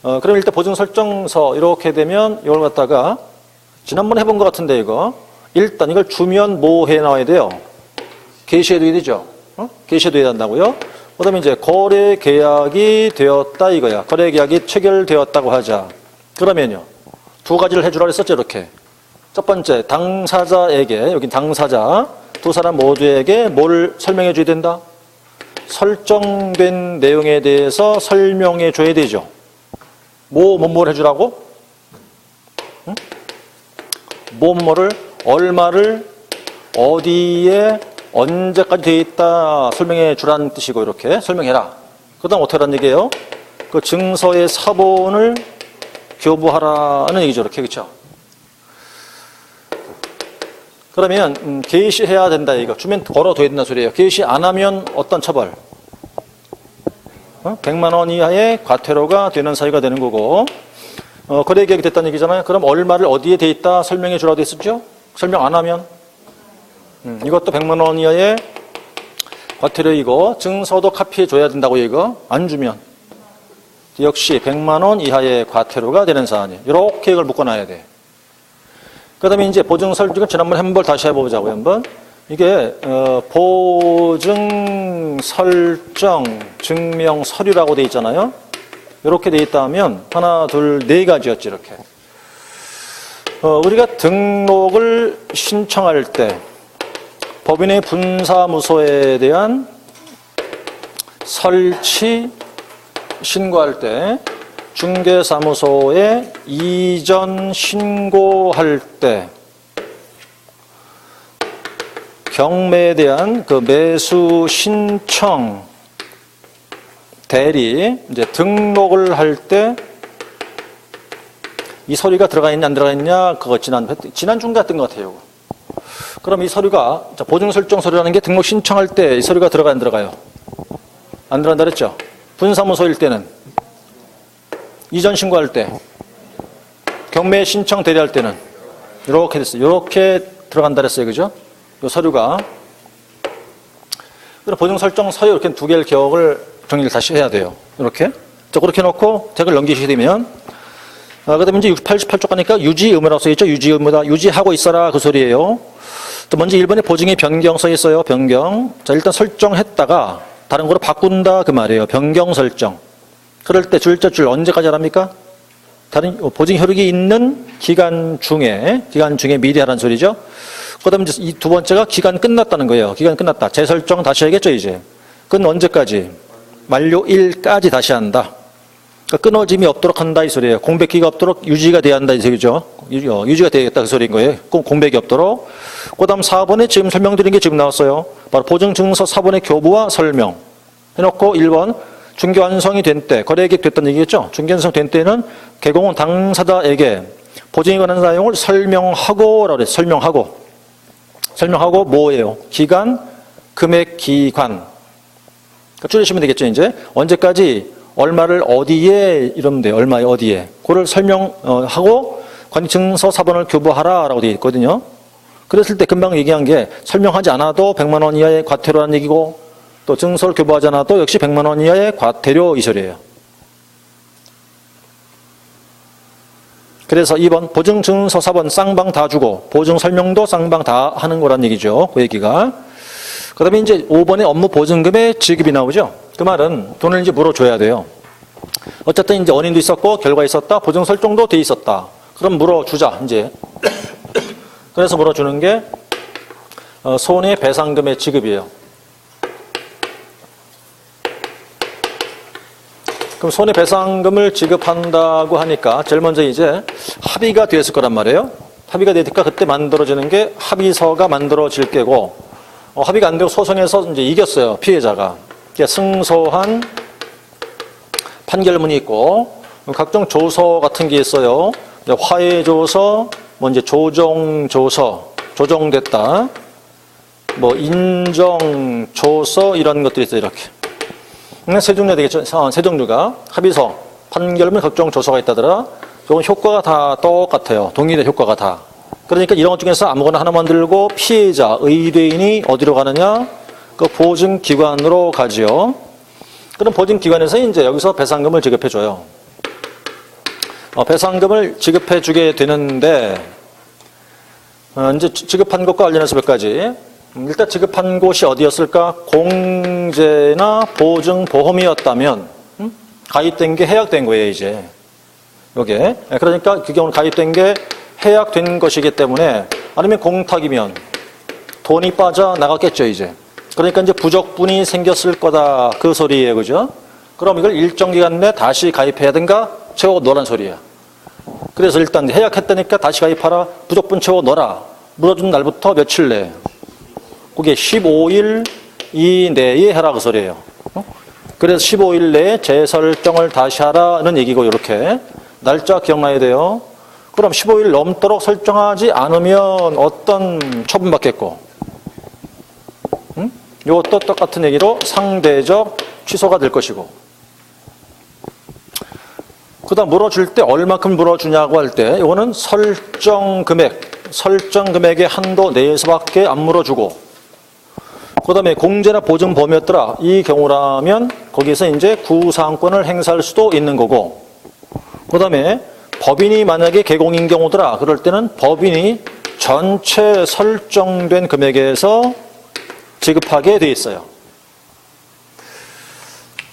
그럼 일단 보증 설정서 이렇게 되면 이걸 갖다가 지난번에 해본 것 같은데 이거 일단 이걸 주면 뭐 해 나와야 돼요? 게시해둬야 되죠? 게시해둬야 한다고요? 그 다음에 이제 거래 계약이 되었다 이거야. 거래 계약이 체결되었다고 하자. 그러면요. 두 가지를 해주라고 했었죠, 이렇게. 첫 번째, 당사자에게, 여기 당사자, 두 사람 모두에게 뭘 설명해 줘야 된다? 설정된 내용에 대해서 설명해 줘야 되죠. 뭐를 해주라고? 응? 뭐를, 얼마를, 어디에, 언제까지 되어 있다 설명해 주라는 뜻이고, 이렇게 설명해라. 그 다음 어떻게 하라는 얘기예요? 그 증서의 사본을 교부하라는 얘기죠, 이렇게. 그렇죠? 그러면 게시해야 된다 이거. 주면 걸어둬야 된다는 소리예요. 게시 안 하면 어떤 처벌? 100만 원 이하의 과태료가 되는 사유가 되는 거고, 거래 계약이 됐다는 얘기잖아요. 그럼 얼마를 어디에 돼 있다 설명해 주라고 됐었죠? 설명 안 하면 이것도 100만 원 이하의 과태료이고, 증서도 카피해 줘야 된다고 이거. 안 주면 역시 100만 원 이하의 과태료가 되는 사안이에요. 이렇게 이걸 묶어놔야 돼. 그 다음에 이제 보증 설정은 지난번에 한번 다시 해보자고요, 한번. 이게, 보증 설정 증명 서류라고 돼 있잖아요. 이렇게 돼 있다 하면, 하나, 둘, 네 가지였지, 이렇게. 우리가 등록을 신청할 때, 법인의 분사무소에 대한 설치, 신고할 때, 중개사무소에 이전 신고할 때, 경매에 대한 그 매수 신청, 대리, 이제 등록을 할 때 이 서류가 들어가 있냐 안 들어가 있냐, 그거 지난주인가 했던 것 같아요. 그럼 이 서류가, 보증 설정 서류라는 게 등록 신청할 때 이 서류가 들어가 안 들어가요? 안 들어간다 그랬죠? 분사무소일 때는, 이전 신고할 때, 경매 신청 대리할 때는 이렇게 됐어요. 이렇게 들어간다 그랬어요. 그죠? 이 서류가. 그럼 보증 설정 서류 이렇게 두 개를 기억을 정리를 다시 해야 돼요. 이렇게. 자, 그렇게 놓고 책을 넘기시게 되면, 그 다음에 이제 88쪽 가니까 유지 의무라고 써있죠. 유지 의무다. 유지하고 있어라. 그 소리예요. 또 먼저 1번에 보증의 변경 써 있어요. 변경. 자, 일단 설정했다가 다른 거로 바꾼다. 그 말이에요. 변경 설정. 그럴 때 줄자 줄 언제까지 하랍니까? 다른 보증 효력이 있는 기간 중에 미리 하라는 소리죠. 그 다음에 이제 이 두 번째가 기간 끝났다는 거예요. 기간 끝났다. 재설정 다시 해야겠죠, 이제. 그건 언제까지? 만료일까지 다시 한다. 그러니까 끊어짐이 없도록 한다, 이 소리예요. 공백기가 없도록 유지가 돼야 한다, 이 소리죠. 유지가 되겠다, 그 소리인 거예요. 공백이 없도록. 그 다음 4번에 지금 설명드린 게 지금 나왔어요. 바로 보증증서 4번의 교부와 설명. 해놓고 1번. 중개 완성이 된 때, 거래계획 됐다는 얘기겠죠? 중개 완성 된 때는 개공은 당사자에게 보증에 관한 사용을 설명하고, 라고 그랬어요. 설명하고 뭐예요? 기간, 금액, 기관. 그러니까 줄이시면 되겠죠, 이제. 언제까지, 얼마를 어디에, 이러면 돼요. 얼마에, 어디에. 그걸 설명하고, 관리증서 4번을 교부하라, 라고 되어 있거든요. 그랬을 때 금방 얘기한 게, 설명하지 않아도 100만 원 이하의 과태료라는 얘기고, 또 증서를 교부하지 않아도 역시 100만 원 이하의 과태료, 이 소리예요. 그래서 2번 보증증서 4번 쌍방 다 주고 보증 설명도 쌍방 다 하는 거란 얘기죠. 그 얘기가. 그 다음에 이제 5번에 업무 보증금의 지급이 나오죠. 그 말은 돈을 이제 물어줘야 돼요. 어쨌든 이제 원인도 있었고 결과 있었다. 보증 설정도 돼 있었다. 그럼 물어주자 이제. 그래서 물어주는 게 손해배상금의 지급이에요. 그럼 손해배상금을 지급한다고 하니까 제일 먼저 이제 합의가 되었을 거란 말이에요. 합의가 되니까 그때 만들어지는 게 합의서가 만들어질 게고, 합의가 안 되고 소송에서 이제 이겼어요. 피해자가. 승소한 판결문이 있고, 각종 조서 같은 게 있어요. 화해조서, 뭐 이제 조정조서, 조정됐다. 뭐 인정조서 이런 것들이 있어요. 이렇게. 세 종류가 되겠죠. 세 종류가. 합의서, 판결문, 각종 조서가 있다더라. 이건 효과가 다 똑같아요. 동일해, 효과가 다. 그러니까 이런 것 중에서 아무거나 하나만 들고 피해자, 의뢰인이 어디로 가느냐? 그 보증기관으로 가지요. 그럼 보증기관에서 이제 여기서 배상금을 지급해줘요. 배상금을 지급해주게 되는데, 이제 지급한 것과 관련해서 몇 가지. 일단 지급한 곳이 어디였을까? 공제나 보증보험이었다면 가입된 게 해약된 거예요, 이제. 요게. 그러니까 그 경우는 가입된 게 해약된 것이기 때문에, 아니면 공탁이면 돈이 빠져나갔겠죠, 이제. 그러니까 이제 부적분이 생겼을 거다, 그 소리예요, 그죠? 그럼 이걸 일정 기간 내에 다시 가입해야 된가? 채워 넣으란 소리야. 그래서 일단 해약했다니까 다시 가입하라. 부적분 채워 넣어라. 물어준 날부터 며칠 내에. 그게 15일 이내에 해라 그 소리예요. 그래서 15일 내에 재설정을 다시 하라는 얘기고, 이렇게 날짜 기억나야 돼요. 그럼 15일 넘도록 설정하지 않으면 어떤 처분받겠고, 이것도 똑같은 얘기로 상대적 취소가 될 것이고, 그 다음 물어줄 때 얼마큼 물어주냐고 할 때 이거는 설정 금액의 한도 내에서밖에 안 물어주고, 그 다음에 공제나 보증 범위였더라. 이 경우라면 거기서 이제 구상권을 행사할 수도 있는 거고, 그 다음에 법인이 만약에 개공인 경우더라. 그럴 때는 법인이 전체 설정된 금액에서 지급하게 돼 있어요.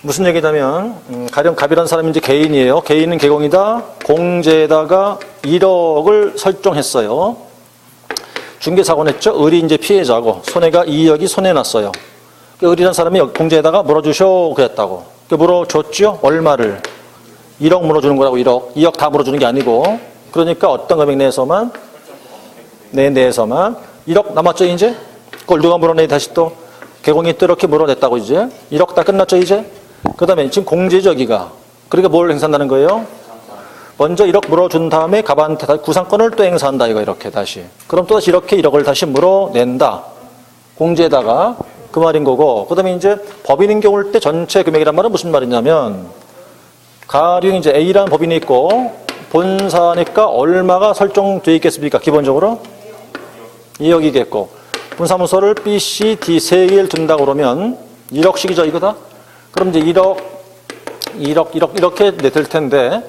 무슨 얘기냐면, 가령 갑이라는 사람이 이제 개인이에요. 개인은 개공이다. 공제에다가 1억을 설정했어요. 중개사고 냈죠. 을이 이제 피해자고 손해가 2억이 손해났어요. 을이라는 사람이 공제에다가 물어주셔 그랬다고. 물어줬죠. 얼마를? 1억 물어주는 거라고. 2억 다 물어주는 게 아니고. 그러니까 어떤 금액 내에서만? 내에서만 1억 남았죠, 이제? 그걸 누가 물어내? 다시 또 개공이 또 이렇게 물어냈다고. 이제 1억 다 끝났죠, 이제? 그 다음에 지금 공제죠, 여기가. 그러니까 뭘 행사한다는 거예요? 먼저 1억 물어준 다음에 갑한테 구상권을 또 행사한다, 이거 이렇게 다시. 그럼 또다시 이렇게 1억을 다시 물어낸다. 공제에다가 그 말인 거고, 그 다음에 이제 법인인 경우일 때 전체 금액이란 말은 무슨 말이냐면, 가령 이제 A라는 법인이 있고, 본사니까 얼마가 설정되어 있겠습니까? 기본적으로? 2억이겠고, 분사무소를 B, C, D 세 개를 둔다고 그러면 1억씩이죠, 이거다? 그럼 이제 1억 이렇게 될 텐데,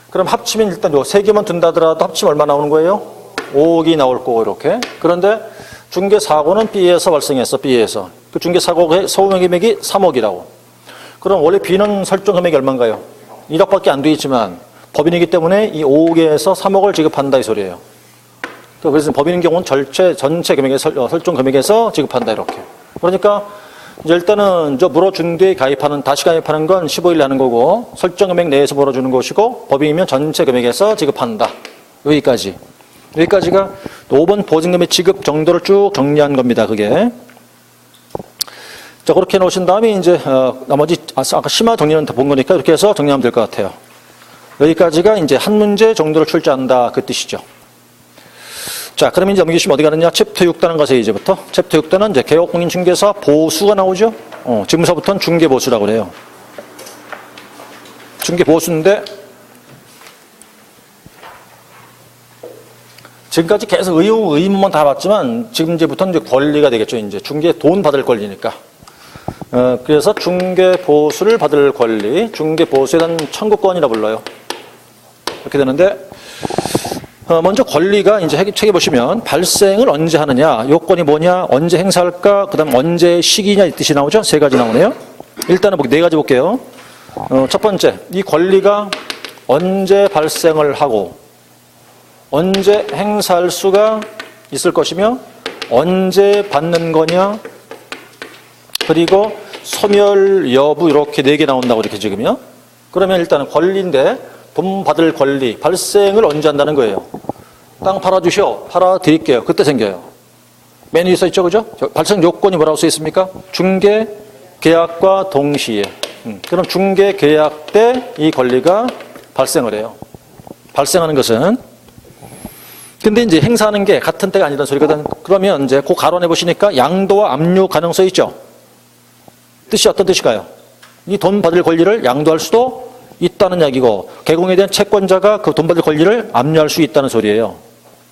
그럼 합치면 일단 요 세 개만 둔다더라도 합치면 얼마 나오는 거예요? 5억이 나올 거고, 이렇게. 그런데 중개사고는 B에서 발생했어, B에서. 그 중개사고의 소명 금액이 3억이라고. 그럼 원래 B는 설정 금액이 얼마인가요? 1억밖에 안 돼 있지만 법인이기 때문에 이 5억에서 3억을 지급한다 이 소리예요. 그래서 법인인 경우는 전체 금액의 설정 금액에서 지급한다 이렇게. 그러니까 이제 일단은 저 물어준 뒤에 다시 가입하는 건 15일 하는 거고, 설정 금액 내에서 물어주는 것이고, 법인이면 전체 금액에서 지급한다. 여기까지가 5번 보증금의 지급 정도를 쭉 정리한 겁니다. 그게. 자, 그렇게 놓으신 다음에 이제 나머지 아까 심화 정리는 다 본 거니까 이렇게 해서 정리하면 될 것 같아요. 여기까지가 이제 한 문제 정도를 출제한다 그 뜻이죠. 자, 그러면 이제 넘기시면 어디 가느냐? 챕터 6단은 가세요, 이제부터. 챕터 6단은 이제 개업공인중개사 보수가 나오죠? 지금서부터는 중개보수라고 그래요. 중개보수인데, 지금까지 계속 의무만 다 봤지만, 지금 이제부터는 이제 권리가 되겠죠, 이제. 중개 돈 받을 권리니까. 그래서 중개보수를 받을 권리, 중개보수에 대한 청구권이라 불러요. 이렇게 되는데, 먼저 권리가 이제 책에 보시면 발생을 언제 하느냐, 요건이 뭐냐, 언제 행사할까, 그 다음 언제 시기냐 이 뜻이 나오죠. 세 가지 나오네요. 일단은 네 가지 볼게요. 첫 번째, 이 권리가 언제 발생을 하고 언제 행사할 수가 있을 것이며 언제 받는 거냐, 그리고 소멸 여부 이렇게 네 개 나온다고 이렇게 지금요. 그러면 일단은 권리인데 돈 받을 권리, 발생을 언제 한다는 거예요. 땅 팔아주시오. 팔아드릴게요. 그때 생겨요. 맨 위에 써있죠, 그죠? 발생 요건이 뭐라고 써있습니까? 중개 계약과 동시에. 그럼 중개 계약 때 이 권리가 발생을 해요. 발생하는 것은. 근데 이제 행사하는 게 같은 때가 아니라는 소리거든. 그러면 이제 그 가론해 보시니까 양도와 압류 가능성 있죠? 뜻이 어떤 뜻일까요? 이 돈 받을 권리를 양도할 수도 있다는 이야기고, 개공에 대한 채권자가 그 돈 받을 권리를 압류할 수 있다는 소리예요.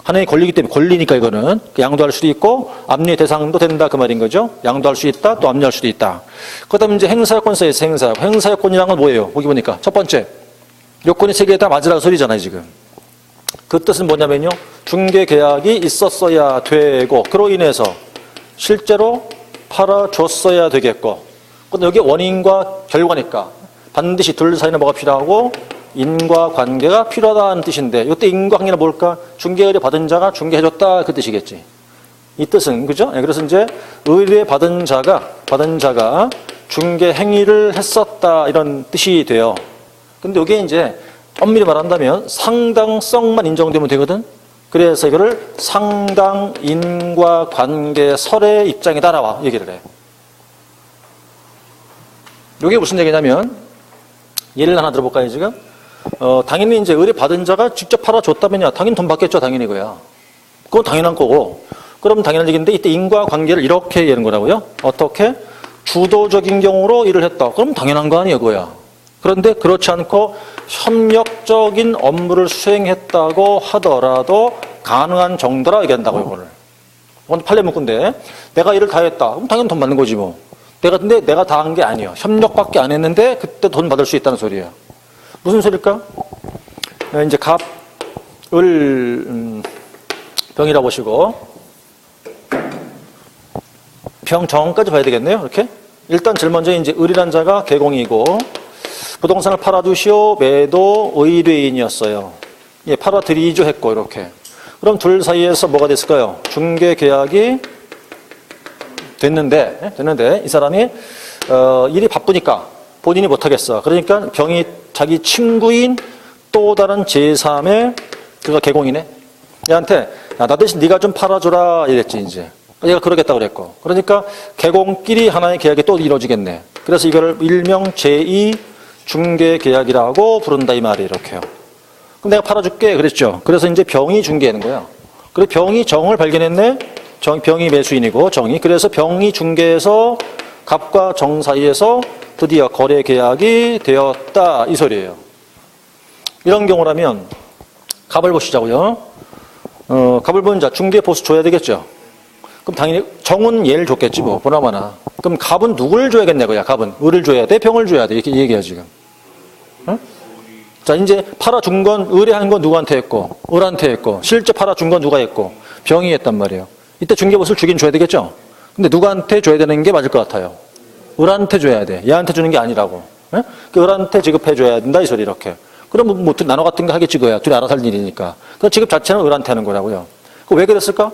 하나의 권리이기 때문에, 권리니까 이거는 양도할 수도 있고 압류의 대상도 된다 그 말인 거죠. 양도할 수 있다, 또 압류할 수도 있다. 그다음에 이제 행사요건 써있어. 행사요건이란 건 뭐예요? 보기 보니까 첫 번째, 요건이 세 개 다 맞으라는 소리잖아요 지금. 그 뜻은 뭐냐면요, 중개 계약이 있었어야 되고, 그로 인해서 실제로 팔아줬어야 되겠고, 근데 여기 원인과 결과니까 반드시 둘 사이는 뭐가 필요하고 인과관계가 필요하다는 뜻인데, 이때 인과관계는 뭘까? 중개의뢰 받은 자가 중개해줬다 그 뜻이겠지. 이 뜻은, 그죠? 그래서 이제 의뢰 받은 자가 중개 행위를 했었다 이런 뜻이 돼요. 근데 이게 이제 엄밀히 말한다면 상당성만 인정되면 되거든. 그래서 이거를 상당 인과관계설의 입장에 따라와 얘기를 해. 이게 무슨 얘기냐면, 예를 하나 들어볼까요, 지금? 당연히 이제 의뢰 받은 자가 직접 팔아줬다면야, 당연히 돈 받겠죠, 당연히 그거야. 그건 당연한 거고. 그럼 당연한 얘기인데, 이때 인과관계를 이렇게 얘기하는 거라고요. 어떻게? 주도적인 경우로 일을 했다. 그럼 당연한 거 아니에요, 그거야. 그런데 그렇지 않고 협력적인 업무를 수행했다고 하더라도 가능한 정도라 얘기한다고, 이거를. 이건 판례 문구인데, 내가 일을 다 했다. 그럼 당연히 돈 받는 거지, 뭐. 근데 내가 다 한 게 아니에요. 협력밖에 안 했는데 그때 돈 받을 수 있다는 소리예요. 무슨 소리일까? 이제 갑을 병이라 보시고, 병 정까지 봐야 되겠네요. 이렇게. 일단 제일 먼저 이제 을이란 자가 개공이고, 부동산을 팔아주시오. 매도 의뢰인이었어요. 예, 팔아드리죠 했고, 이렇게. 그럼 둘 사이에서 뭐가 됐을까요? 중개 계약이 됐는데 이 사람이 일이 바쁘니까 본인이 못하겠어. 그러니까 병이 자기 친구인 또 다른 제3의 그가 개공이네. 얘한테 야, 나 대신 네가 좀 팔아줘라 이랬지 이제. 얘가 그러겠다고 그랬고. 그러니까 개공끼리 하나의 계약이 또 이루어지겠네. 그래서 이거를 일명 제2 중개 계약이라고 부른다 이 말이 이렇게요. 그럼 내가 팔아줄게 그랬죠. 그래서 이제 병이 중개하는 거야. 그리고 병이 정을 발견했네. 병이 매수인이고 정이. 그래서 병이 중개해서 갑과 정 사이에서 드디어 거래 계약이 되었다. 이 소리예요. 이런 경우라면 갑을 보시자고요. 갑을 보는 자 중개 보수 줘야 되겠죠. 그럼 당연히 정은 얘를 줬겠지 뭐 보나마나. 그럼 갑은 누굴 줘야겠냐고요. 갑은 을을 줘야 돼, 병을 줘야 돼. 이렇게 얘기해요 지금. 응? 자 이제 팔아준 건 의뢰한 건 누구한테 했고 을한테 했고 실제 팔아준 건 누가 했고 병이 했단 말이에요. 이때 중개보수를 주긴 줘야 되겠죠. 근데 누구한테 줘야 되는 게 맞을 것 같아요. 을한테 줘야 돼. 얘한테 주는 게 아니라고. 예? 그 을한테 지급해 줘야 된다 이 소리 이렇게. 그럼 뭐 나눠 같은 거 하겠지 그야. 둘이 알아서 할 일이니까. 그 지급 자체는 을한테 하는 거라고요. 그 왜 그랬을까?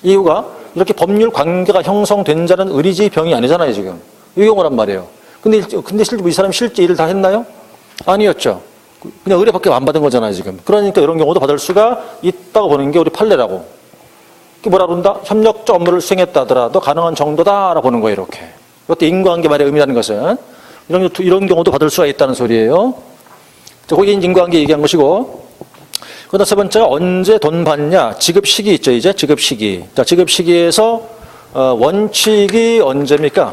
이유가 이렇게 법률 관계가 형성된 자는 을이지 병이 아니잖아요 지금. 이 경우란 말이에요. 근데 실제 이 사람이 실제 일을 다 했나요? 아니었죠. 그냥 의뢰밖에 안 받은 거잖아요 지금. 그러니까 이런 경우도 받을 수가 있다고 보는 게 우리 판례라고. 그게 뭐라 그런다? 협력적 업무를 수행했다 하더라도 가능한 정도다라고 보는 거예요 이렇게. 이것도 인과관계 말의 의미라는 것은 이런 경우도 받을 수가 있다는 소리예요. 거기 인과관계 얘기한 것이고. 그다음 세 번째가 언제 돈 받냐? 지급 시기 있죠 이제 지급 시기. 자 지급 시기에서 원칙이 언제입니까?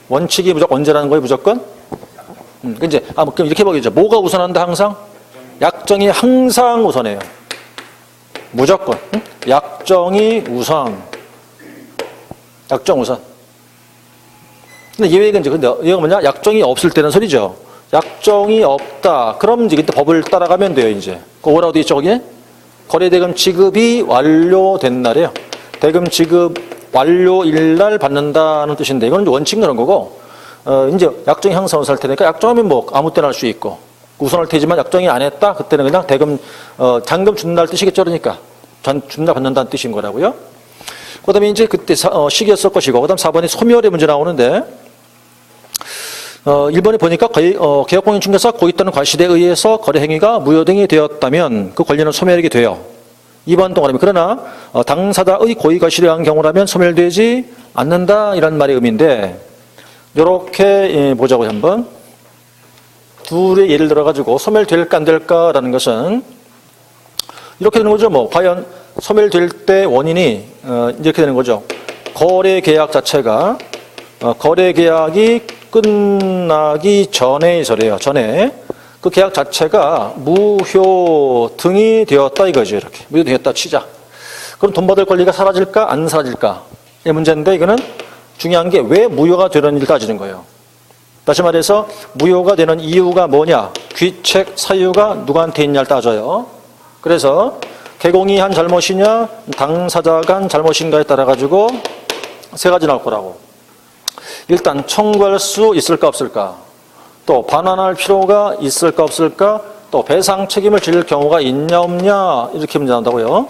원칙이 무조건 언제라는 거예요 무조건? 이제 그럼 이렇게 보겠죠. 뭐가 우선한다 항상? 약정이 항상 우선해요. 무조건. 약정이 우선. 약정 우선. 근데 예외가 이제 근데 이거 뭐냐? 약정이 없을 때는 소리죠. 약정이 없다. 그럼 이제 그때 법을 따라가면 돼요 이제. 그 뭐라고 돼 있죠 거기에? 거래대금 지급이 완료된 날이에요. 대금 지급 완료일 날 받는다는 뜻인데 이건 원칙 그런 거고. 이제 약정이 항상 우선할 테니까 약정하면 뭐 아무 때나 할 수 있고 우선할 테지만 약정이 안 했다 그때는 그냥 대금 잔금 준다는 뜻이겠죠 그러니까 준다 받는다는 뜻인 거라고요. 그다음에 이제 그때 시기였을 것이고 그다음 4번에 소멸의 문제 나오는데 1번에 보니까 계약공인중개사 고의 또는 과실에 의해서 거래 행위가 무효 등이 되었다면 그 권리는 소멸이 돼요. 2번 동그라미. 그러나 당사자의 고의 과실에 의한 경우라면 소멸되지 않는다 이런 말의 의미인데 이렇게 보자고요 한번. 둘의 예를 들어가지고 소멸될까 안 될까라는 것은 이렇게 되는 거죠. 뭐 과연 소멸될 때 원인이 이렇게 되는 거죠. 거래 계약 자체가 거래 계약이 끝나기 전에 소리예요. 전에 그 계약 자체가 무효 등이 되었다 이거죠. 이렇게 무효 되었다 치자. 그럼 돈 받을 권리가 사라질까 안 사라질까? 이 문제인데 이거는 중요한 게 왜 무효가 되는지를 따지는 거예요. 다시 말해서 무효가 되는 이유가 뭐냐? 귀책 사유가 누구한테 있냐를 따져요. 그래서 개공이 한 잘못이냐 당사자가 한 잘못인가에 따라 가지고 세 가지 나올 거라고. 일단 청구할 수 있을까 없을까? 또 반환할 필요가 있을까 없을까? 또 배상 책임을 질 경우가 있냐 없냐? 이렇게 문제 나온다고요.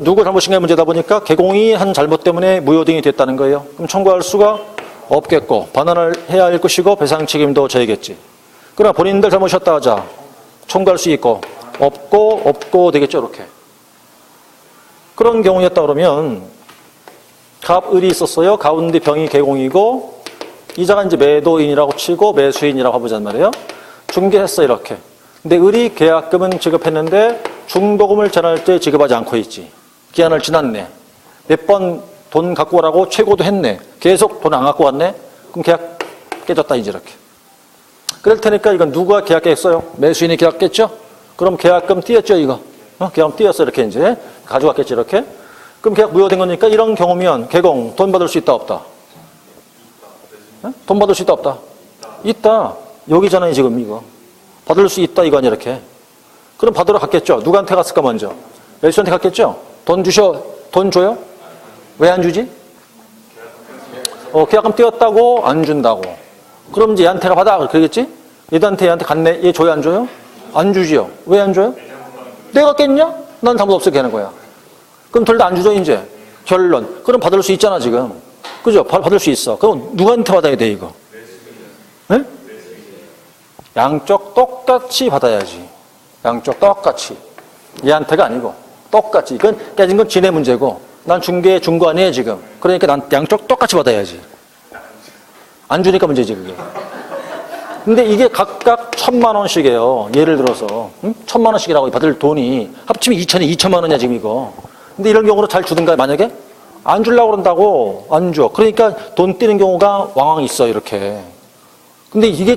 누구 잘못인가의 문제다 보니까 개공이 한 잘못 때문에 무효 등이 됐다는 거예요. 그럼 청구할 수가 없겠고 반환을 해야 할 것이고 배상 책임도 져야겠지. 그러나 본인들 잘못이었다 하자. 청구할 수 있고 없고 되겠죠 이렇게. 그런 경우였다 그러면 갑을이 있었어요. 가운데 병이 개공이고 이자가 이제 매도인이라고 치고 매수인이라고 해보자는 말이에요. 중개했어 이렇게. 근데 을이 계약금은 지급했는데 중도금을 전할 때 지급하지 않고 있지. 기한을 지났네. 몇 번 돈 갖고 오라고 최고도 했네. 계속 돈 안 갖고 왔네. 그럼 계약 깨졌다 이제 이렇게. 그럴 테니까 이건 누가 계약했어요? 매수인이 계약했죠? 그럼 계약금 띄었죠 이거. 계약금 띄었어 이렇게 이제 가져갔겠지 이렇게. 그럼 계약 무효된 거니까 이런 경우면 개공 돈 받을 수 있다 없다? 돈 받을 수 있다 없다? 있다. 여기잖아요 지금 이거. 받을 수 있다 이거 아니야 이렇게. 그럼 받으러 갔겠죠. 누구한테 갔을까 먼저? 매수한테 갔겠죠. 돈 주셔. 돈 줘요? 왜 안 주지? 계약금 띄었다고 안 준다고. 그럼 이제 얘한테가 받아 그러겠지? 얘한테 갔네. 얘 줘요 안 줘요? 안 주지요. 왜 안 줘요? 내가 깼냐? 난 잘못 없게 하는 거야. 그럼 둘 다 안 주죠 이제. 결론. 그럼 받을 수 있잖아 지금. 그죠? 받을 수 있어. 그럼 누구한테 받아야 돼 이거? 네? 양쪽 똑같이 받아야지. 양쪽 똑같이. 얘한테가 아니고 똑같이. 이건 깨진 건 지네 문제고 난 중고 아니에요 지금. 그러니까 난 양쪽 똑같이 받아야지. 안 주니까 문제지 그게. 근데 이게 각각 1,000만 원씩이에요. 예를 들어서 1,000만 원씩이라고 받을 돈이 합치면 2,000만 원이야 지금 이거. 근데 이런 경우로 잘 주든가 만약에? 안 주려고 그런다고. 안 줘. 그러니까 돈 떼는 경우가 왕왕 있어 이렇게. 근데 이게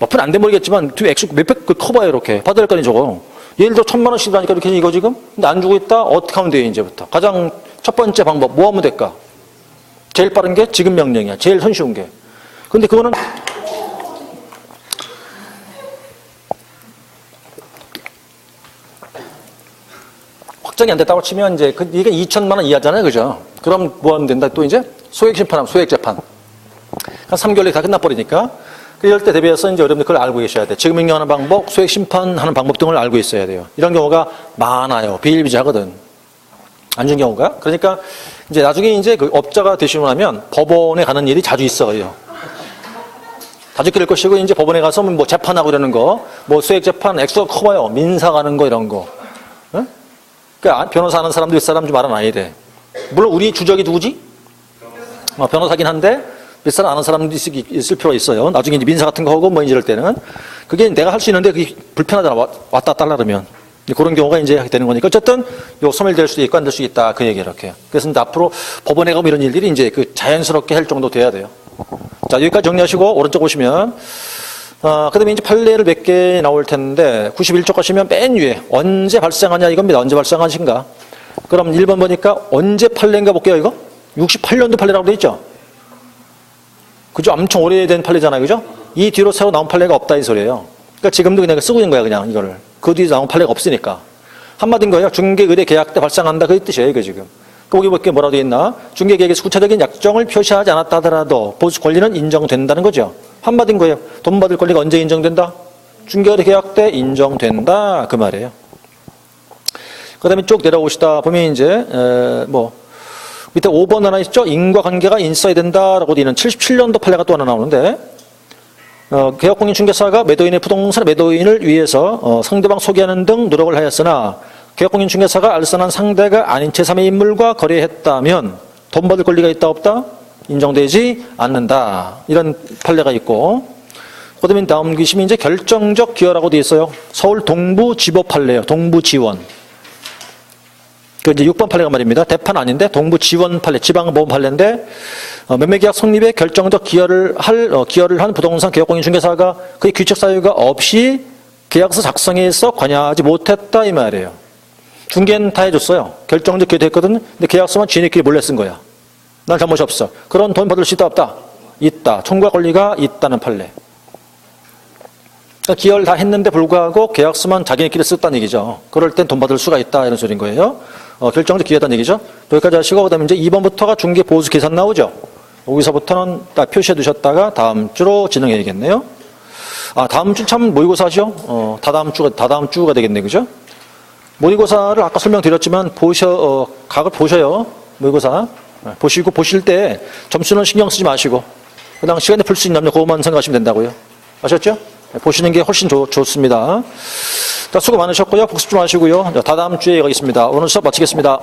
몇 푼 안 돼 모르겠지만 뒤에 액수 몇백 그 커봐요 이렇게. 받아야 될 거 아니 저거. 예를 들어 1,000만 원씩 하니까 이렇게 이거 지금? 근데 안 주고 있다? 어떻게 하면 돼요 이제부터? 가장 첫 번째 방법 뭐 하면 될까? 제일 빠른 게 지급 명령이야. 제일 손쉬운 게. 근데 그거는 확정이 안 됐다고 치면 이제 이게 2천만 원 이하잖아요. 그죠? 그럼 뭐 하면 된다? 또 이제 소액 심판하면 소액 재판. 한 3개월에 다 끝나버리니까. 이럴 때 대비해서 이제 여러분들 그걸 알고 계셔야 돼. 지급 명령하는 방법, 소액 심판하는 방법 등을 알고 있어야 돼요. 이런 경우가 많아요. 비일비재하거든. 안 준 경우가. 그러니까 이제 나중에 이제 그 업자가 되시고 나면 법원에 가는 일이 자주 있어요. 자주 그럴 것이고 이제 법원에 가서 뭐 재판하고 그러는 거, 뭐 소액 재판 액수가 커봐요. 민사 가는 거 이런 거. 응? 그러니까 변호사 하는 사람도 윗사람 좀 알아놔야 돼. 물론 우리 주적이 누구지? 변호사긴 한데 윗사람 아는 사람도 있을 필요가 있어요. 나중에 이제 민사 같은 거 하고 뭐 이럴 때는 그게 내가 할 수 있는데 그게 불편하잖아. 왔다 갔다 하려면. 그런 경우가 이제 되는 거니까 어쨌든 요 소멸될 수도 있고 안 될 수도 있다. 그 얘기 이렇게. 그래서 이제 앞으로 법원에 가면 이런 일들이 이제 그 자연스럽게 할 정도 돼야 돼요. 자, 여기까지 정리하시고 오른쪽 보시면 그 다음에 이제 판례를 몇 개 나올 텐데 91쪽 가시면 맨 위에 언제 발생하냐 이겁니다. 언제 발생하신가. 그럼 1번 보니까 언제 판례인가 볼게요. 이거 68년도 판례라고 돼 있죠. 그죠? 엄청 오래된 판례잖아요. 그죠? 이 뒤로 새로 나온 판례가 없다 이 소리예요. 그러니까 지금도 그냥 쓰고 있는 거야 그냥 이거를. 그 뒤에 나온 판례가 없으니까. 한마디인 거예요. 중개의뢰 계약 때 발생한다 그 뜻이에요. 이거 지금. 거기 볼게 뭐라고 돼 있나? 중개계약에서 구체적인 약정을 표시하지 않았다 하더라도 보수 권리는 인정된다는 거죠. 한마디인 거예요. 돈 받을 권리가 언제 인정된다? 중개의뢰 계약 때 인정된다 그 말이에요. 그 다음에 쭉 내려오시다 보면 이제 밑에 5번 하나 있죠? 인과관계가 있어야 된다라고 되어 있는 77년도 판례가 또 하나 나오는데 개업공인 중개사가 매도인의 부동산 매도인을 위해서 상대방 소개하는 등 노력을 하였으나 개업공인 중개사가 알선한 상대가 아닌 제3의 인물과 거래했다면 돈 받을 권리가 있다 없다? 인정되지 않는다. 이런 판례가 있고 그 다음에 다음 기심이 이제 결정적 기여라고 되어 있어요. 서울 동부지법 판례예요. 동부지원. 그 이제 6번 판례가 말입니다. 대판 아닌데 동부지원 판례, 지방보험 판례인데 매매계약 성립에 결정적 기여를 한 부동산 개업공인 중개사가 그의 규칙 사유가 없이 계약서 작성에서 관여하지 못했다 이 말이에요. 중개는 다 해줬어요. 결정적 기여도 했거든. 근데 계약서만 지네끼리 몰래 쓴 거야. 난 잘못이 없어. 그런 돈 받을 수 있다 없다? 있다. 청구할 권리가 있다는 판례. 그러니까 기여를 다 했는데 불구하고 계약서만 자기네끼리 썼다는 얘기죠. 그럴 땐 돈 받을 수가 있다 이런 소리인 거예요. 결정적 기여했다는 얘기죠. 여기까지 하시고 그다음에 이제 2번부터가 중개 보수 계산 나오죠. 여기서부터는 딱 표시해 두셨다가 다음 주로 진행해야겠네요. 다음 주 참 모의고사죠. 다다음 주가 되겠네, 그죠? 모의고사를 아까 설명드렸지만 각을 보셔요. 모의고사 보시고 보실 때 점수는 신경 쓰지 마시고 그냥 시간에 풀 수 있냐면 그것만 생각하시면 된다고요. 아셨죠? 보시는 게 훨씬 좋습니다. 자, 수고 많으셨고요. 복습 좀 하시고요. 다다음 주에 가겠습니다. 오늘 수업 마치겠습니다.